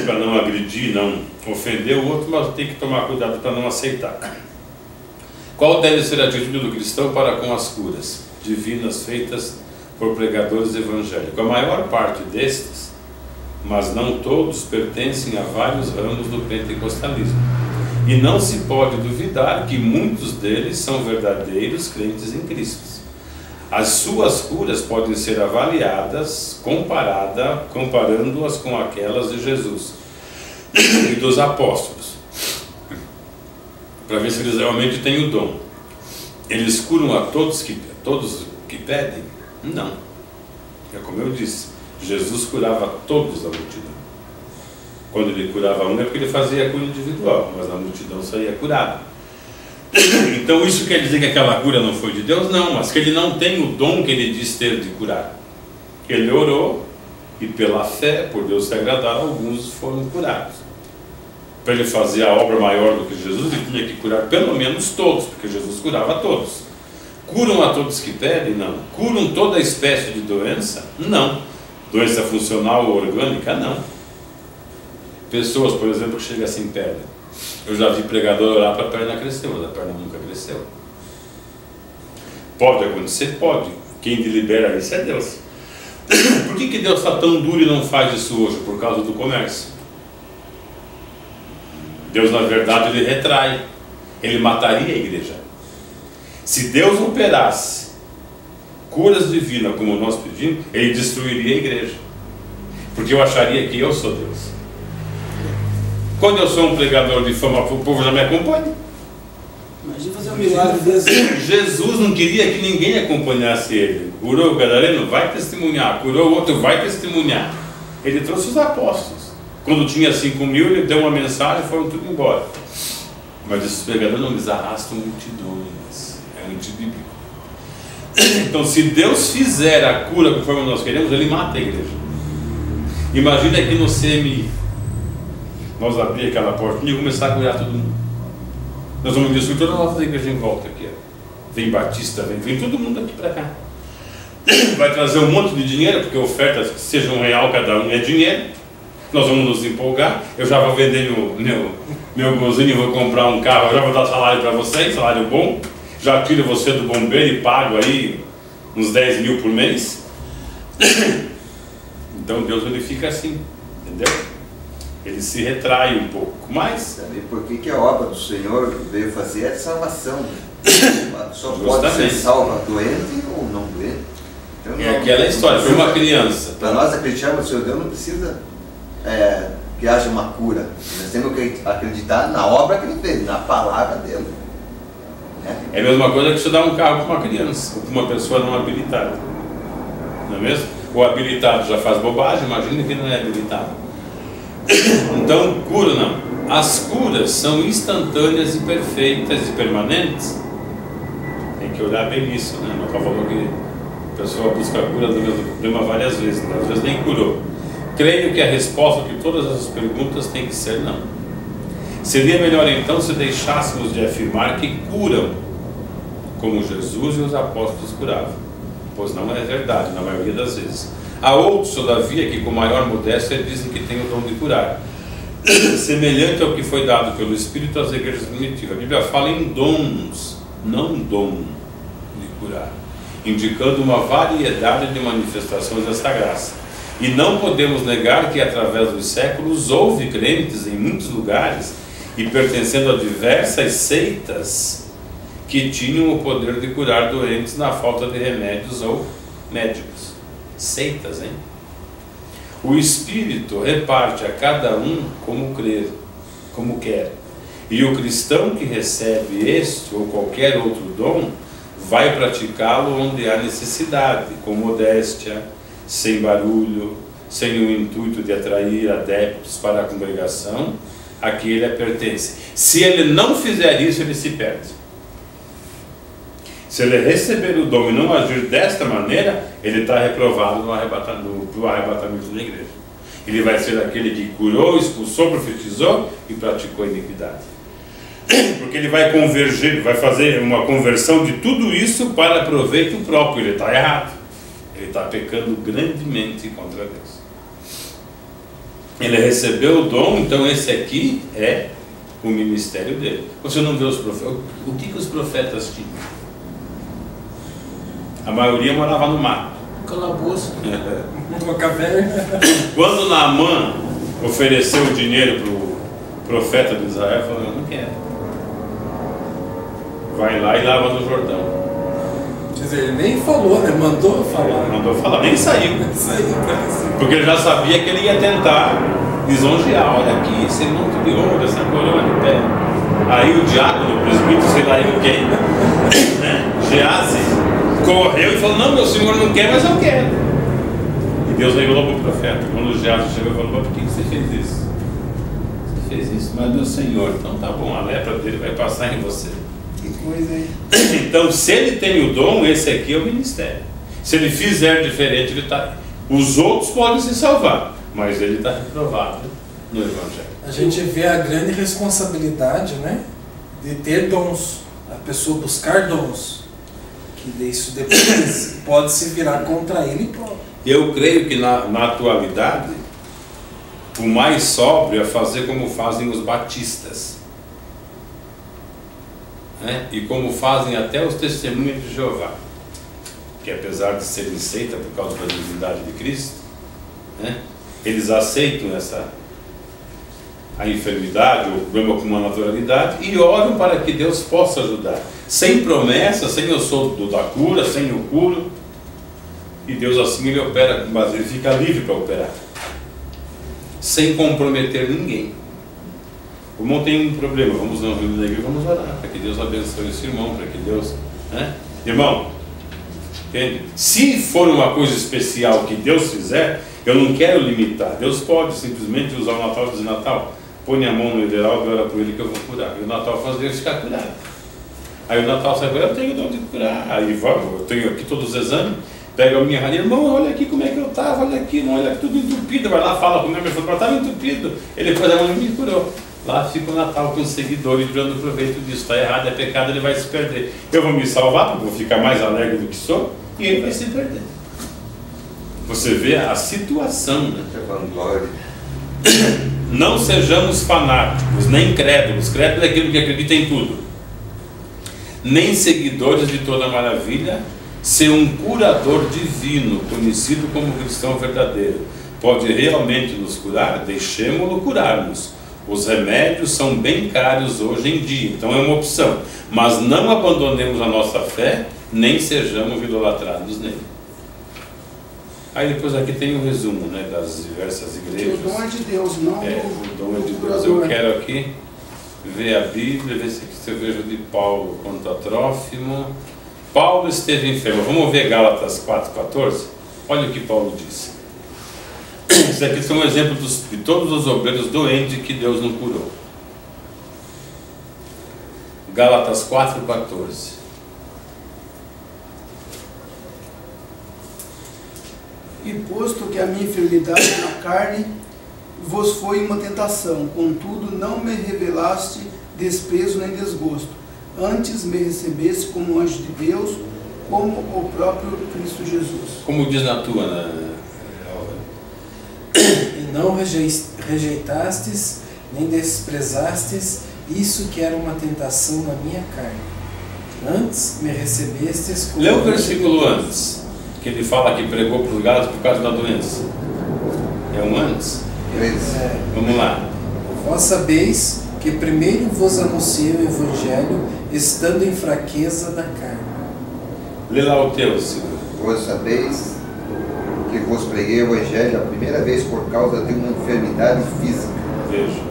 [SPEAKER 1] para não agredir, não ofender o outro, mas tem que tomar cuidado para não aceitar. Qual deve ser a atitude do cristão para com as curas divinas feitas por pregadores evangélicos? A maior parte destes, mas não todos, pertencem a vários ramos do pentecostalismo. E não se pode duvidar que muitos deles são verdadeiros crentes em Cristo. As suas curas podem ser avaliadas, comparando-as com aquelas de Jesus e dos apóstolos, para ver se eles realmente têm o dom. Eles curam a todos que pedem? Não. É como eu disse, Jesus curava todos da multidão. Quando ele curava um é porque ele fazia a cura individual, mas a multidão saía curada. Então isso quer dizer que aquela cura não foi de Deus? Não, mas que ele não tem o dom que ele diz ter de curar. Ele orou e pela fé, por Deus se agradar, alguns foram curados. Para ele fazer a obra maior do que Jesus, ele tinha que curar pelo menos todos, porque Jesus curava a todos. Curam a todos que pedem? Não. Curam toda espécie de doença? Não. Doença funcional ou orgânica? Não. Pessoas, por exemplo, que chegam sem perna. Eu já vi pregador orar para a perna crescer, mas a perna nunca cresceu. Pode acontecer? Pode. Quem delibera isso é Deus. Por que Deus está tão duro e não faz isso hoje? Por causa do comércio. Deus, na verdade, ele retrai. Ele mataria a igreja. Se Deus operasse curas divinas como nós pedimos, ele destruiria a igreja. Porque eu acharia que eu sou Deus. Quando eu sou um pregador de fama, o povo já me acompanha.
[SPEAKER 2] Imagina fazer um milagre desse.
[SPEAKER 1] Jesus não queria que ninguém acompanhasse ele. Curou o gadareno, vai testemunhar. Curou o outro, vai testemunhar. Ele trouxe os apóstolos. Quando tinha 5.000, ele deu uma mensagem e foram tudo embora. Mas esses pregadores não eles arrastam multidões. É antibíblico. Então, se Deus fizer a cura conforme nós queremos, ele mata a igreja. Imagina aqui no CMI. Nós abrir aquela portinha e começar a curar todo mundo. Nós vamos destruir toda a nossa igreja em volta aqui. Ó. Vem Batista, vem todo mundo aqui para cá. Vai trazer um monte de dinheiro, porque ofertas que sejam real cada um é dinheiro. Nós vamos nos empolgar. Eu já vou vender meu golzinho, vou comprar um carro, eu já vou dar salário para vocês, salário bom. Já tiro você do bombeiro e pago aí uns 10.000 por mês. Então Deus ele fica assim, entendeu? Ele se retrai um pouco, mas...
[SPEAKER 4] Por que a obra do Senhor veio fazer é salvação? Só pode ser salva doente ou não doente. Então,
[SPEAKER 1] é aquela história, foi uma criança.
[SPEAKER 4] Para nós acreditarmos no Senhor Deus não precisa que haja uma cura. Nós temos que acreditar na obra que Ele fez, na palavra dele.
[SPEAKER 1] É a mesma coisa que você dá um carro para uma criança, ou para uma pessoa não habilitada. Não é mesmo? O habilitado já faz bobagem, imagina que não é habilitado. Então, cura não. As curas são instantâneas e perfeitas e permanentes. Tem que olhar bem nisso, né? Nós falamos que a pessoa busca a cura do mesmo problema várias vezes, né? Às vezes nem curou. Creio que a resposta de todas essas perguntas tem que ser não. Seria melhor então se deixássemos de afirmar que curam, como Jesus e os apóstolos curavam, pois não é verdade na maioria das vezes. Há outros, todavia, que com maior modéstia dizem que têm o dom de curar, semelhante ao que foi dado pelo Espírito às igrejas primitivas. A Bíblia fala em dons, não dom de curar, indicando uma variedade de manifestações dessa graça. E não podemos negar que através dos séculos houve crentes em muitos lugares e pertencendo a diversas seitas que tinham o poder de curar doentes na falta de remédios ou médicos. Seitas, hein? O Espírito reparte a cada um como crer, como quer. E o cristão que recebe este ou qualquer outro dom vai praticá-lo onde há necessidade, com modéstia, sem barulho, sem o intuito de atrair adeptos para a congregação a que ele pertence. Se ele não fizer isso, ele se perde. Se ele receber o dom e não agir desta maneira, ele está reprovado no arrebatamento da igreja. Ele vai ser aquele que curou, expulsou, profetizou e praticou a iniquidade. Porque ele vai convergir, vai fazer uma conversão de tudo isso para proveito próprio. Ele está errado. Ele está pecando grandemente contra Deus. Ele recebeu o dom, então esse aqui é o ministério dele. Você não vê os profetas? O que os profetas tinham? A maioria morava no mato.
[SPEAKER 2] Calabouço.
[SPEAKER 3] Uma caverna.
[SPEAKER 1] Quando Naamã ofereceu o dinheiro para o profeta de Israel, falou: eu não quero. Vai lá e lava no Jordão.
[SPEAKER 3] Quer dizer, ele nem falou, né? Mandou falar.
[SPEAKER 1] Mandou falar, nem saiu. Porque ele já sabia que ele ia tentar lisonjear. Olha aqui, esse monte de ouro, essa coroa de pé. Aí o diácono, o presbítero, sei lá ele quem, né? Geazi, correu e falou: não, meu senhor não quer, mas eu quero. E Deus revelou para o profeta. Quando o Geazi chegou e falou: por que você fez isso? Você fez isso, mas meu senhor, então tá bom, a lepra dele vai passar em você.
[SPEAKER 2] Que coisa aí.
[SPEAKER 1] Então, se ele tem o dom, esse aqui é o ministério. Se ele fizer diferente, ele tá... os outros podem se salvar, mas ele está reprovado no Evangelho.
[SPEAKER 3] A gente vê a grande responsabilidade, né, de ter dons, a pessoa buscar dons, que isso depois pode se virar contra ele próprio.
[SPEAKER 1] Eu creio que na atualidade o mais sóbrio é fazer como fazem os batistas, né? E como fazem até os testemunhos de Jeová, que apesar de serem seita por causa da divindade de Cristo, né, eles aceitam a enfermidade ou o problema com uma naturalidade e oram para que Deus possa ajudar, sem promessa, sem eu sou da cura, sem eu curo, e Deus assim ele opera, mas ele fica livre para operar, sem comprometer ninguém. O irmão tem um problema, vamos na reunião da igreja, vamos orar para que Deus abençoe esse irmão, para que Deus, né? Irmão, entende? Se for uma coisa especial que Deus fizer, eu não quero limitar. Deus pode simplesmente usar o Natal e dizer: Natal, põe a mão no Everaldo e ora por ele que eu vou curar. E o Natal faz Deus ficar curado. Aí o Natal sai, eu tenho o dom de curar. Aí vamos, eu tenho aqui todos os exames, pega a minha rainha, irmão, olha aqui como é que eu estava, olha aqui, não, olha tudo entupido. Vai lá, fala comigo, ele falou: estava entupido. Ele pôs a mão e me curou. Lá fica o Natal com os seguidores tirando proveito disso. Está errado, é pecado, ele vai se perder. Eu vou me salvar, porque vou ficar mais alegre do que sou, e ele vai se perder. Você vê a situação, né? Não sejamos fanáticos, nem crédulos. Crédulo é aquele que acredita em tudo. Nem seguidores de toda maravilha. Ser um curador divino, conhecido como cristão verdadeiro, pode realmente nos curar? Deixemos-lo curar-nos. Os remédios são bem caros hoje em dia, então é uma opção. Mas não abandonemos a nossa fé, nem sejamos idolatrados nele. Aí depois aqui tem um resumo, né, das diversas igrejas.
[SPEAKER 2] Que o dom é de Deus, não
[SPEAKER 1] o dom é de Deus. Eu quero aqui ver a Bíblia, ver se eu vejo de Paulo quanto a Trófimo. Paulo esteve enfermo. Vamos ver Gálatas 4,14? Olha o que Paulo disse. Isso aqui são um exemplo de todos os obreiros doentes que Deus não curou. Gálatas 4,14.
[SPEAKER 2] E posto que a minha enfermidade na carne vos foi uma tentação, contudo não me revelaste desprezo nem desgosto, antes me recebeste como anjo de Deus, como o próprio Cristo Jesus.
[SPEAKER 1] Como diz na tua, né?
[SPEAKER 3] E não rejeitastes nem desprezastes isso que era uma tentação na minha carne. Antes me recebestes como...
[SPEAKER 1] Lê o versículo antes, que ele fala que pregou para os gados por causa da doença. É um antes? Vamos lá.
[SPEAKER 3] Vós sabeis que primeiro vos anunciei o Evangelho, estando em fraqueza da carne.
[SPEAKER 1] Lê lá o teu, Senhor.
[SPEAKER 4] Vós sabeis que vos preguei o Evangelho a primeira vez por causa de uma enfermidade física.
[SPEAKER 1] Veja.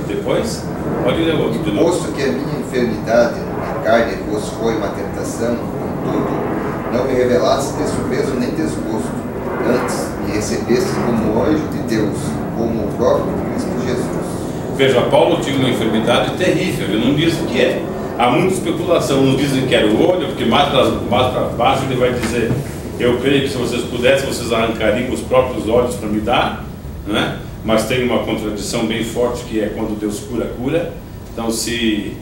[SPEAKER 1] E depois? Pode ler outro de novo.
[SPEAKER 4] Posto que a minha enfermidade na carne vos foi uma tentação, contudo, não me revelaste desprezo nem desgosto. Antes me recebeste como anjo de Deus, como o próprio Cristo Jesus.
[SPEAKER 1] Veja, Paulo tinha uma enfermidade terrível, ele não diz o que é. Há muita especulação, uns dizem que era o olho, porque mais para baixo ele vai dizer: eu creio que se vocês pudessem, vocês arrancariam os próprios olhos para me dar, né? Mas tem uma contradição bem forte, que é quando Deus cura, cura. Então se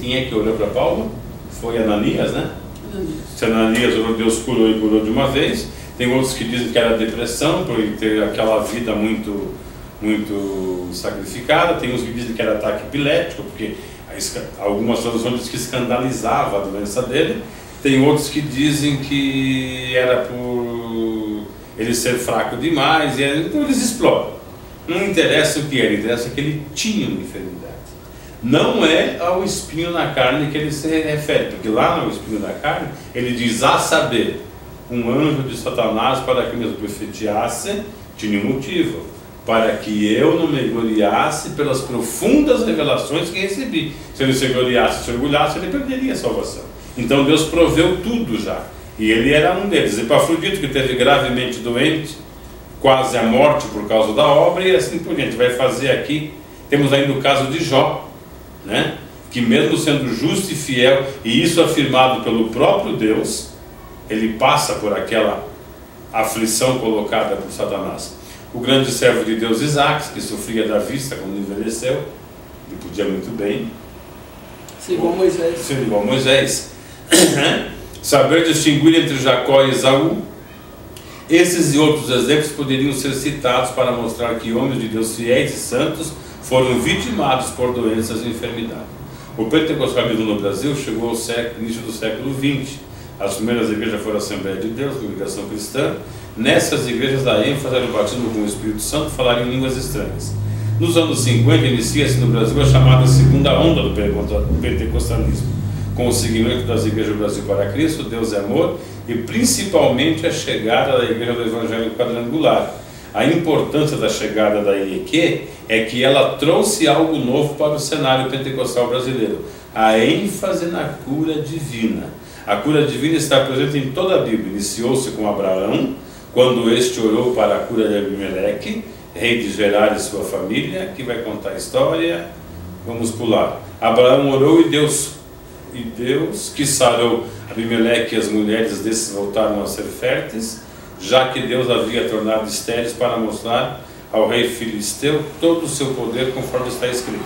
[SPEAKER 1] quem é que orou para Paulo? Foi Ananias, né? Se Ananias orou, Deus curou e curou de uma vez. Tem outros que dizem que era depressão, por ele ter aquela vida muito sacrificada. Tem uns que dizem que era ataque epilético, porque algumas traduções dizem que escandalizava a doença dele. Tem outros que dizem que era por ele ser fraco demais, então eles exploram. Não interessa o que era, interessa que ele tinha uma enfermidade. Não é ao espinho na carne que ele se refere, porque lá no espinho da carne ele diz: a saber, um anjo de Satanás para que me profetiasse, tinha um motivo, para que eu não me gloriasse pelas profundas revelações que recebi. Se ele se gloriasse, se orgulhasse, ele perderia a salvação. Então Deus proveu tudo já, e ele era um deles. Epafrodito, que esteve gravemente doente, quase à morte por causa da obra, e assim por diante. Vai fazer aqui, temos ainda o caso de Jó, né? Que mesmo sendo justo e fiel, e isso afirmado pelo próprio Deus, ele passa por aquela aflição colocada por Satanás. O grande servo de Deus Isaac, que sofria da vista quando envelheceu, e podia muito bem
[SPEAKER 2] ser igual Moisés.
[SPEAKER 1] Ser igual Moisés. Saber distinguir entre Jacó e Esaú. Esses e outros exemplos poderiam ser citados para mostrar que homens de Deus fiéis e santos foram vitimados por doenças e enfermidade. O pentecostalismo no Brasil chegou ao início do século XX. As primeiras igrejas foram a Assembleia de Deus, Congregação Cristã. Nessas igrejas da ênfase era o batismo com o Espírito Santo, falar em línguas estranhas. Nos anos 50 inicia-se no Brasil a chamada segunda onda do pentecostalismo, com o seguimento das igrejas do Brasil para Cristo, Deus é amor, e principalmente a chegada da igreja do Evangelho Quadrangular. A importância da chegada da IEQ é que ela trouxe algo novo para o cenário pentecostal brasileiro: a ênfase na cura divina. A cura divina está presente em toda a Bíblia. Iniciou-se com Abraão, quando este orou para a cura de Abimeleque, rei de Gerar e sua família, que vai contar a história. Vamos pular. Abraão orou e Deus que sarou Abimeleque e as mulheres desses voltaram a ser férteis, já que Deus havia tornado estéreis para mostrar ao rei filisteu todo o seu poder, conforme está escrito.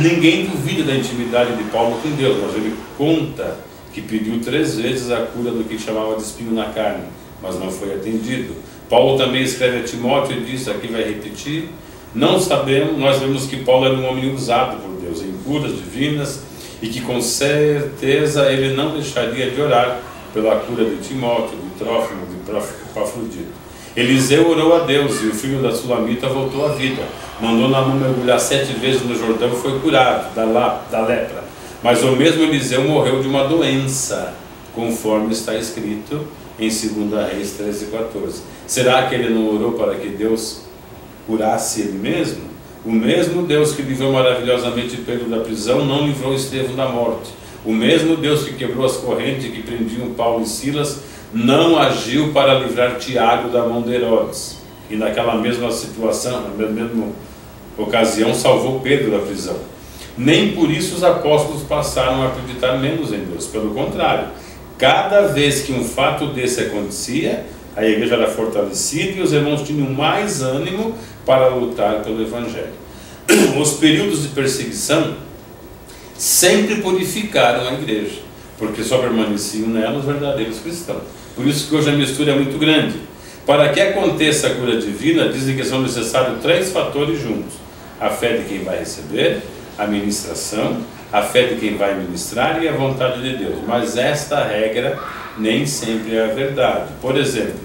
[SPEAKER 1] Ninguém duvida da intimidade de Paulo com Deus, mas ele conta que pediu 3 vezes a cura do que chamava de espinho na carne, mas não foi atendido. Paulo também escreve a Timóteo e diz, aqui vai repetir: não sabemos, nós vemos que Paulo era um homem usado por Deus em curas divinas, e que com certeza ele não deixaria de orar pela cura de Timóteo, de Trófimo, de Epafrodito. Eliseu orou a Deus e o filho da Sulamita voltou à vida. Mandou Naamã mergulhar 7 vezes no Jordão e foi curado da lepra. Mas o mesmo Eliseu morreu de uma doença, conforme está escrito em 2 Reis 13:14. Será que ele não orou para que Deus curasse ele mesmo? O mesmo Deus que livrou maravilhosamente Pedro da prisão não livrou Estevão da morte. O mesmo Deus que quebrou as correntes que prendiam Paulo e Silas não agiu para livrar Tiago da mão de Herodes. E naquela mesma situação, na mesma ocasião, salvou Pedro da prisão. Nem por isso os apóstolos passaram a acreditar menos em Deus. Pelo contrário, cada vez que um fato desse acontecia, a igreja era fortalecida e os irmãos tinham mais ânimo para lutar pelo Evangelho. Os períodos de perseguição sempre purificaram a igreja, porque só permaneciam nela os verdadeiros cristãos. Por isso que hoje a mistura é muito grande. Para que aconteça a cura divina, dizem que são necessários 3 fatores juntos: a fé de quem vai receber, a ministração, a fé de quem vai ministrar e a vontade de Deus. Mas esta regra nem sempre é a verdade. Por exemplo,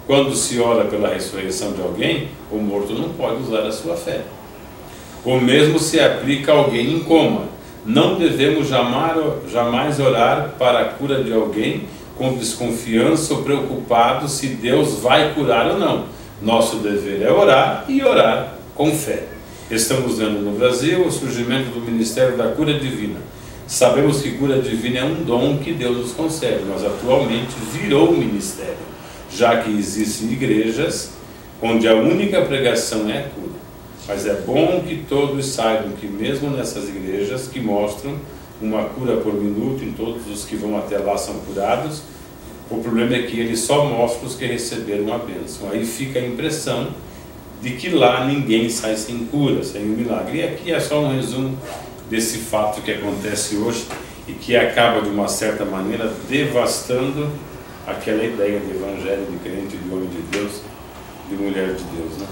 [SPEAKER 1] quando se ora pela ressurreição de alguém, o morto não pode usar a sua fé. O mesmo se aplica a alguém em coma. Não devemos jamais orar para a cura de alguém com desconfiança ou preocupado se Deus vai curar ou não. Nosso dever é orar e orar com fé. Estamos vendo no Brasil o surgimento do Ministério da Cura Divina. Sabemos que cura divina é um dom que Deus nos concede, mas atualmente virou um ministério, já que existem igrejas onde a única pregação é a cura. Mas é bom que todos saibam que mesmo nessas igrejas que mostram uma cura por minuto, em todos os que vão até lá são curados, o problema é que ele só mostra os que receberam a bênção. Aí fica a impressão de que lá ninguém sai sem cura, sem um milagre. E aqui é só um resumo desse fato que acontece hoje e que acaba de uma certa maneira devastando aquela ideia de evangelho, de crente, de homem de Deus, de mulher de Deus, né?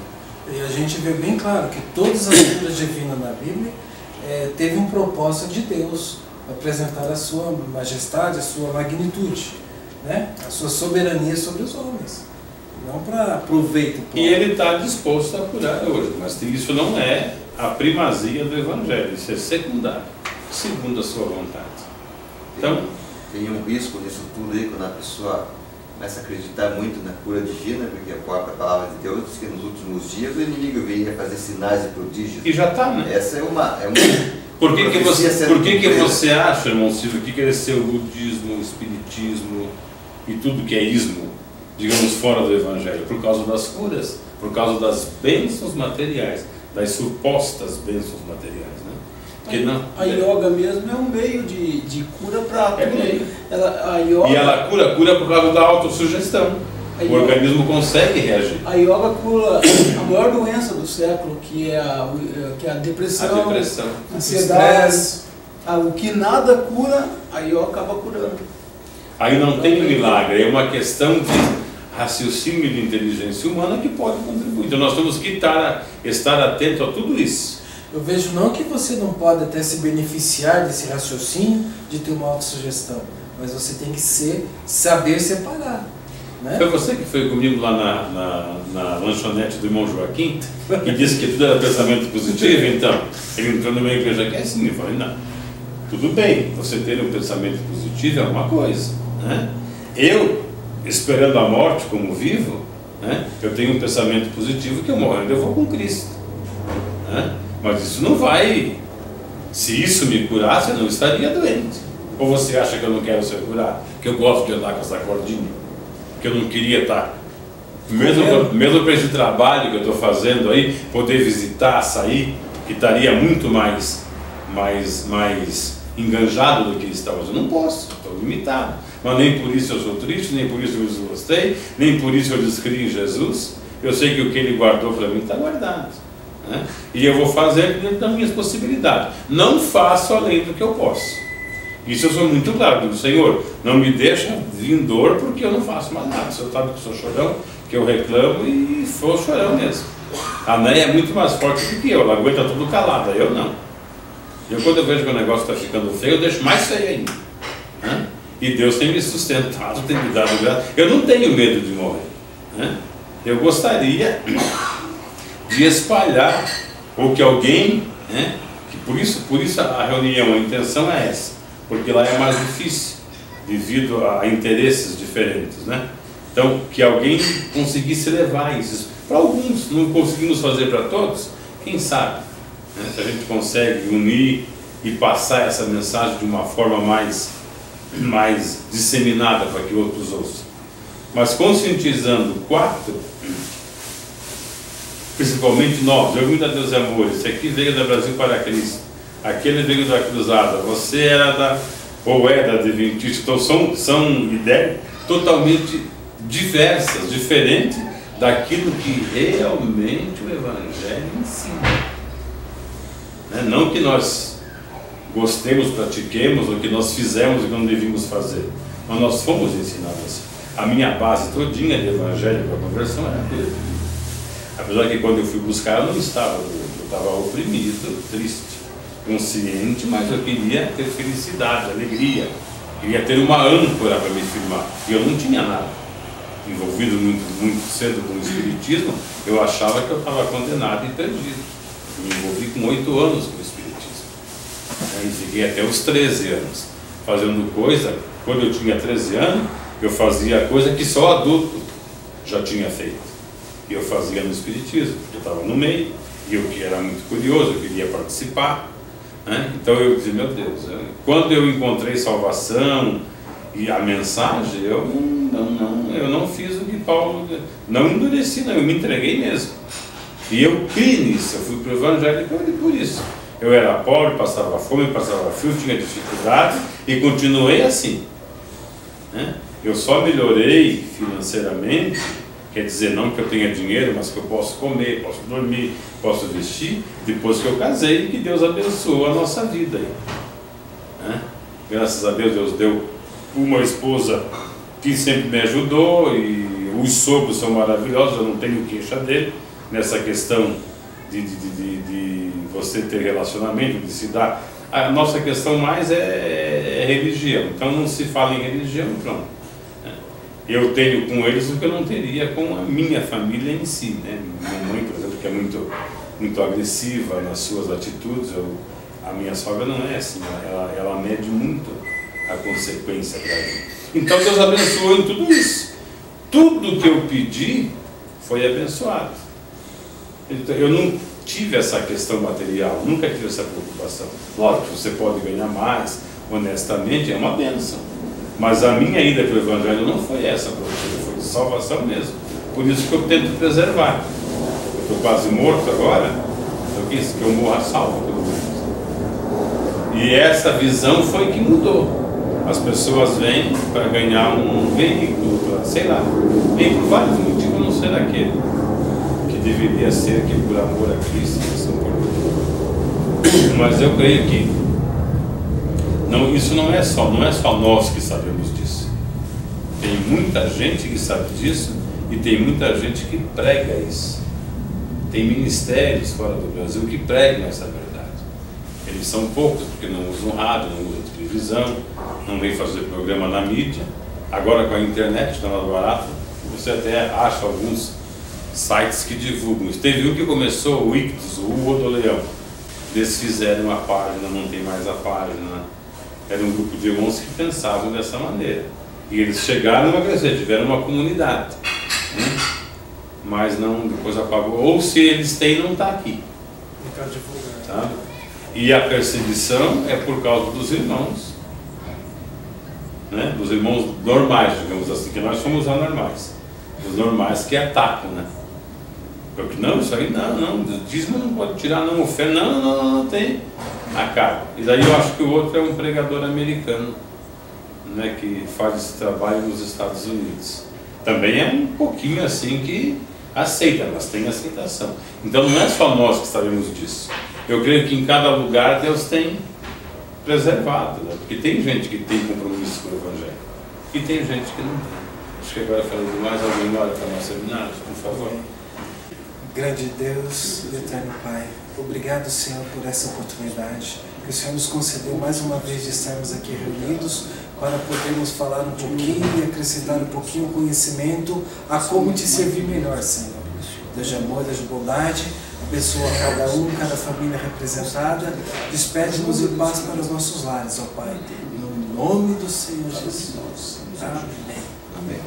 [SPEAKER 3] E a gente vê bem claro que todas as curas divinas na Bíblia teve um propósito de Deus, apresentar a sua majestade, a sua magnitude, né? A sua soberania sobre os homens, não para proveito.
[SPEAKER 1] E ele está disposto a curar hoje, mas isso não é a primazia do Evangelho, isso é secundário, segundo a sua vontade. Então,
[SPEAKER 4] tem um risco nisso tudo aí, quando a pessoa começa a acreditar muito na cura divina, porque a própria palavra de Deus diz que nos últimos dias o inimigo viria fazer sinais e prodígios.
[SPEAKER 1] E já está, né?
[SPEAKER 4] Essa é uma
[SPEAKER 1] Por que você acha, irmão Silvio, que cresceu o budismo, o espiritismo e tudo que é ismo, digamos, fora do Evangelho? Por causa das curas, por causa das bênçãos materiais, das supostas bênçãos materiais, né? Porque não,
[SPEAKER 2] a yoga mesmo é um meio de cura para tudo.
[SPEAKER 1] E ela cura por causa da autossugestão. O organismo consegue reagir.
[SPEAKER 2] A yoga cura a maior doença do século, que é a depressão, a ansiedade. O que nada cura, a yoga acaba curando.
[SPEAKER 1] Aí não tem milagre, é uma questão de raciocínio de inteligência humana que pode contribuir. Então nós temos que estar atento a tudo isso.
[SPEAKER 3] Eu vejo não que você não pode até se beneficiar desse raciocínio de ter uma autossugestão, mas você tem que saber separar. Né?
[SPEAKER 1] Foi você que foi comigo lá na lanchonete do irmão Joaquim, que disse que tudo era pensamento positivo, então ele entrou numa igreja que é assim, eu falei, não, tudo bem, você ter um pensamento positivo é uma coisa, né? Eu, esperando a morte como vivo, né, eu tenho um pensamento positivo que eu morrendo eu vou com Cristo, né? Mas isso não vai, se isso me curasse eu não estaria doente. Ou você acha que eu não quero ser curado, que eu gosto de andar com essa cordinha, que eu não queria estar, mesmo para esse trabalho que eu estou fazendo aí, poder visitar, sair, que estaria muito mais enganjado do que está hoje. Eu não posso, estou limitado, mas nem por isso eu sou triste, nem por isso eu desgostei, nem por isso eu descreio em Jesus. Eu sei que o que Ele guardou para mim está guardado, né? E eu vou fazer dentro das minhas possibilidades, não faço além do que eu posso. Isso eu sou muito claro, digo, Senhor, não me deixa vir dor porque eu não faço mais nada. O Senhor sabe que eu sou chorão, que eu reclamo e sou chorão mesmo. A Néia é muito mais forte do que eu, ela aguenta tudo calada, eu não. Quando eu vejo que o negócio está ficando feio, eu deixo mais feio ainda, né? E Deus tem me sustentado, tem me dado graça. Eu não tenho medo de morrer, né? Eu gostaria de espalhar, ou que alguém, né? Que por isso a reunião, a intenção é essa, porque lá é mais difícil, devido a interesses diferentes, né? Então, que alguém conseguisse levar isso. Para alguns, não conseguimos fazer para todos, quem sabe, né? Se a gente consegue unir e passar essa mensagem de uma forma mais disseminada para que outros ouçam. Mas conscientizando 4, principalmente nós, eu vim a Deus e amor, esse aqui veio da Brasil para Cristo, aquele veio da Cruzada, você era da Adventista, então são ideias totalmente diversas, diferente daquilo que realmente o Evangelho ensina. Não que nós gostemos, pratiquemos, ou que nós fizemos o que não devíamos fazer, mas nós fomos ensinados assim. A minha base todinha de Evangelho para a conversão era aquilo. Apesar que quando eu fui buscar eu não estava doido, eu estava oprimido, triste, consciente, mas eu queria ter felicidade, alegria, queria ter uma âncora para me firmar, e eu não tinha nada. Envolvido muito cedo com o Espiritismo, eu achava que eu estava condenado e perdido. Me envolvi com 8 anos com o Espiritismo, e fiquei até os 13 anos fazendo coisa. Quando eu tinha 13 anos, eu fazia coisa que só adulto já tinha feito. E eu fazia no Espiritismo, porque eu estava no meio, e eu que era muito curioso, eu queria participar. Então eu dizia, meu Deus, quando eu encontrei salvação e a mensagem, eu não fiz o que Paulo, não endureci, não, eu me entreguei mesmo. E eu criei nisso, eu fui para o Evangelho por isso. Eu era pobre, passava fome, passava frio, tinha dificuldade e continuei assim. Eu só melhorei financeiramente, quer dizer, não que eu tenha dinheiro, mas que eu posso comer, posso dormir, posso vestir, depois que eu casei, que Deus abençoou a nossa vida. Graças a Deus, Deus deu uma esposa que sempre me ajudou, e os sogros são maravilhosos, eu não tenho queixa dele, nessa questão de você ter relacionamento, de se dar. A nossa questão mais é religião, então não se fala em religião, pronto. Eu tenho com eles o que eu não teria com a minha família em si, Minha mãe, por exemplo, que é muito agressiva nas suas atitudes, a minha sogra não é assim, ela mede muito a consequência para mim. Então Deus abençoou em tudo isso. Tudo que eu pedi foi abençoado. Então, eu não tive essa questão material, nunca tive essa preocupação. Lógico, você pode ganhar mais, honestamente, é uma bênção. Mas a minha ida para o Evangelho não foi essa procura, foi de salvação mesmo. Por isso que eu tento preservar. Eu estou quase morto agora, eu quis que eu morra salvo pelo menos. E essa visão foi que mudou. As pessoas vêm para ganhar um veículo, sei lá, vem por vários motivos, não ser aquele que deveria ser, que por amor a Cristo, mas eu creio que não, isso não é só nós que sabemos disso. Tem muita gente que sabe disso e tem muita gente que prega isso. Tem ministérios fora do Brasil que pregam essa verdade. Eles são poucos, porque não usam rádio, não usam televisão, não vêm fazer programa na mídia. Agora com a internet, está mais barato, você até acha alguns sites que divulgam. Teve um que começou, o Ictus, o Hugo do Leão. Eles fizeram uma página, não tem mais a página. Era um grupo de irmãos que pensavam dessa maneira. E eles chegaram a crescer, tiveram uma comunidade. Mas não, depois apagou. Ou se eles têm, não está aqui. Sabe? E a perseguição é por causa dos irmãos. Dos irmãos normais, digamos assim, que nós somos anormais. Os normais que atacam, Porque não, isso aí não, dízimo não pode tirar, não, oferta, não tem. Acaba. E daí eu acho que o outro é um pregador americano, que faz esse trabalho nos Estados Unidos. Também é um pouquinho assim que aceita, mas tem aceitação. Então não é só nós que sabemos disso. Eu creio que em cada lugar Deus tem preservado, porque tem gente que tem compromisso com o Evangelho e tem gente que não tem. Acho que agora eu falei demais, alguém olha para o nosso seminário, por favor.
[SPEAKER 3] Grande Deus, eterno Pai, obrigado, Senhor, por essa oportunidade que o Senhor nos concedeu mais uma vez de estarmos aqui reunidos para podermos falar um pouquinho e acrescentar um pouquinho o conhecimento a como te servir melhor, Senhor. Deus de amor, Deus de bondade, abençoa cada um, cada família representada, despede-nos em paz para os nossos lares, ó Pai, no nome do Senhor Jesus. Amém.
[SPEAKER 4] Amém.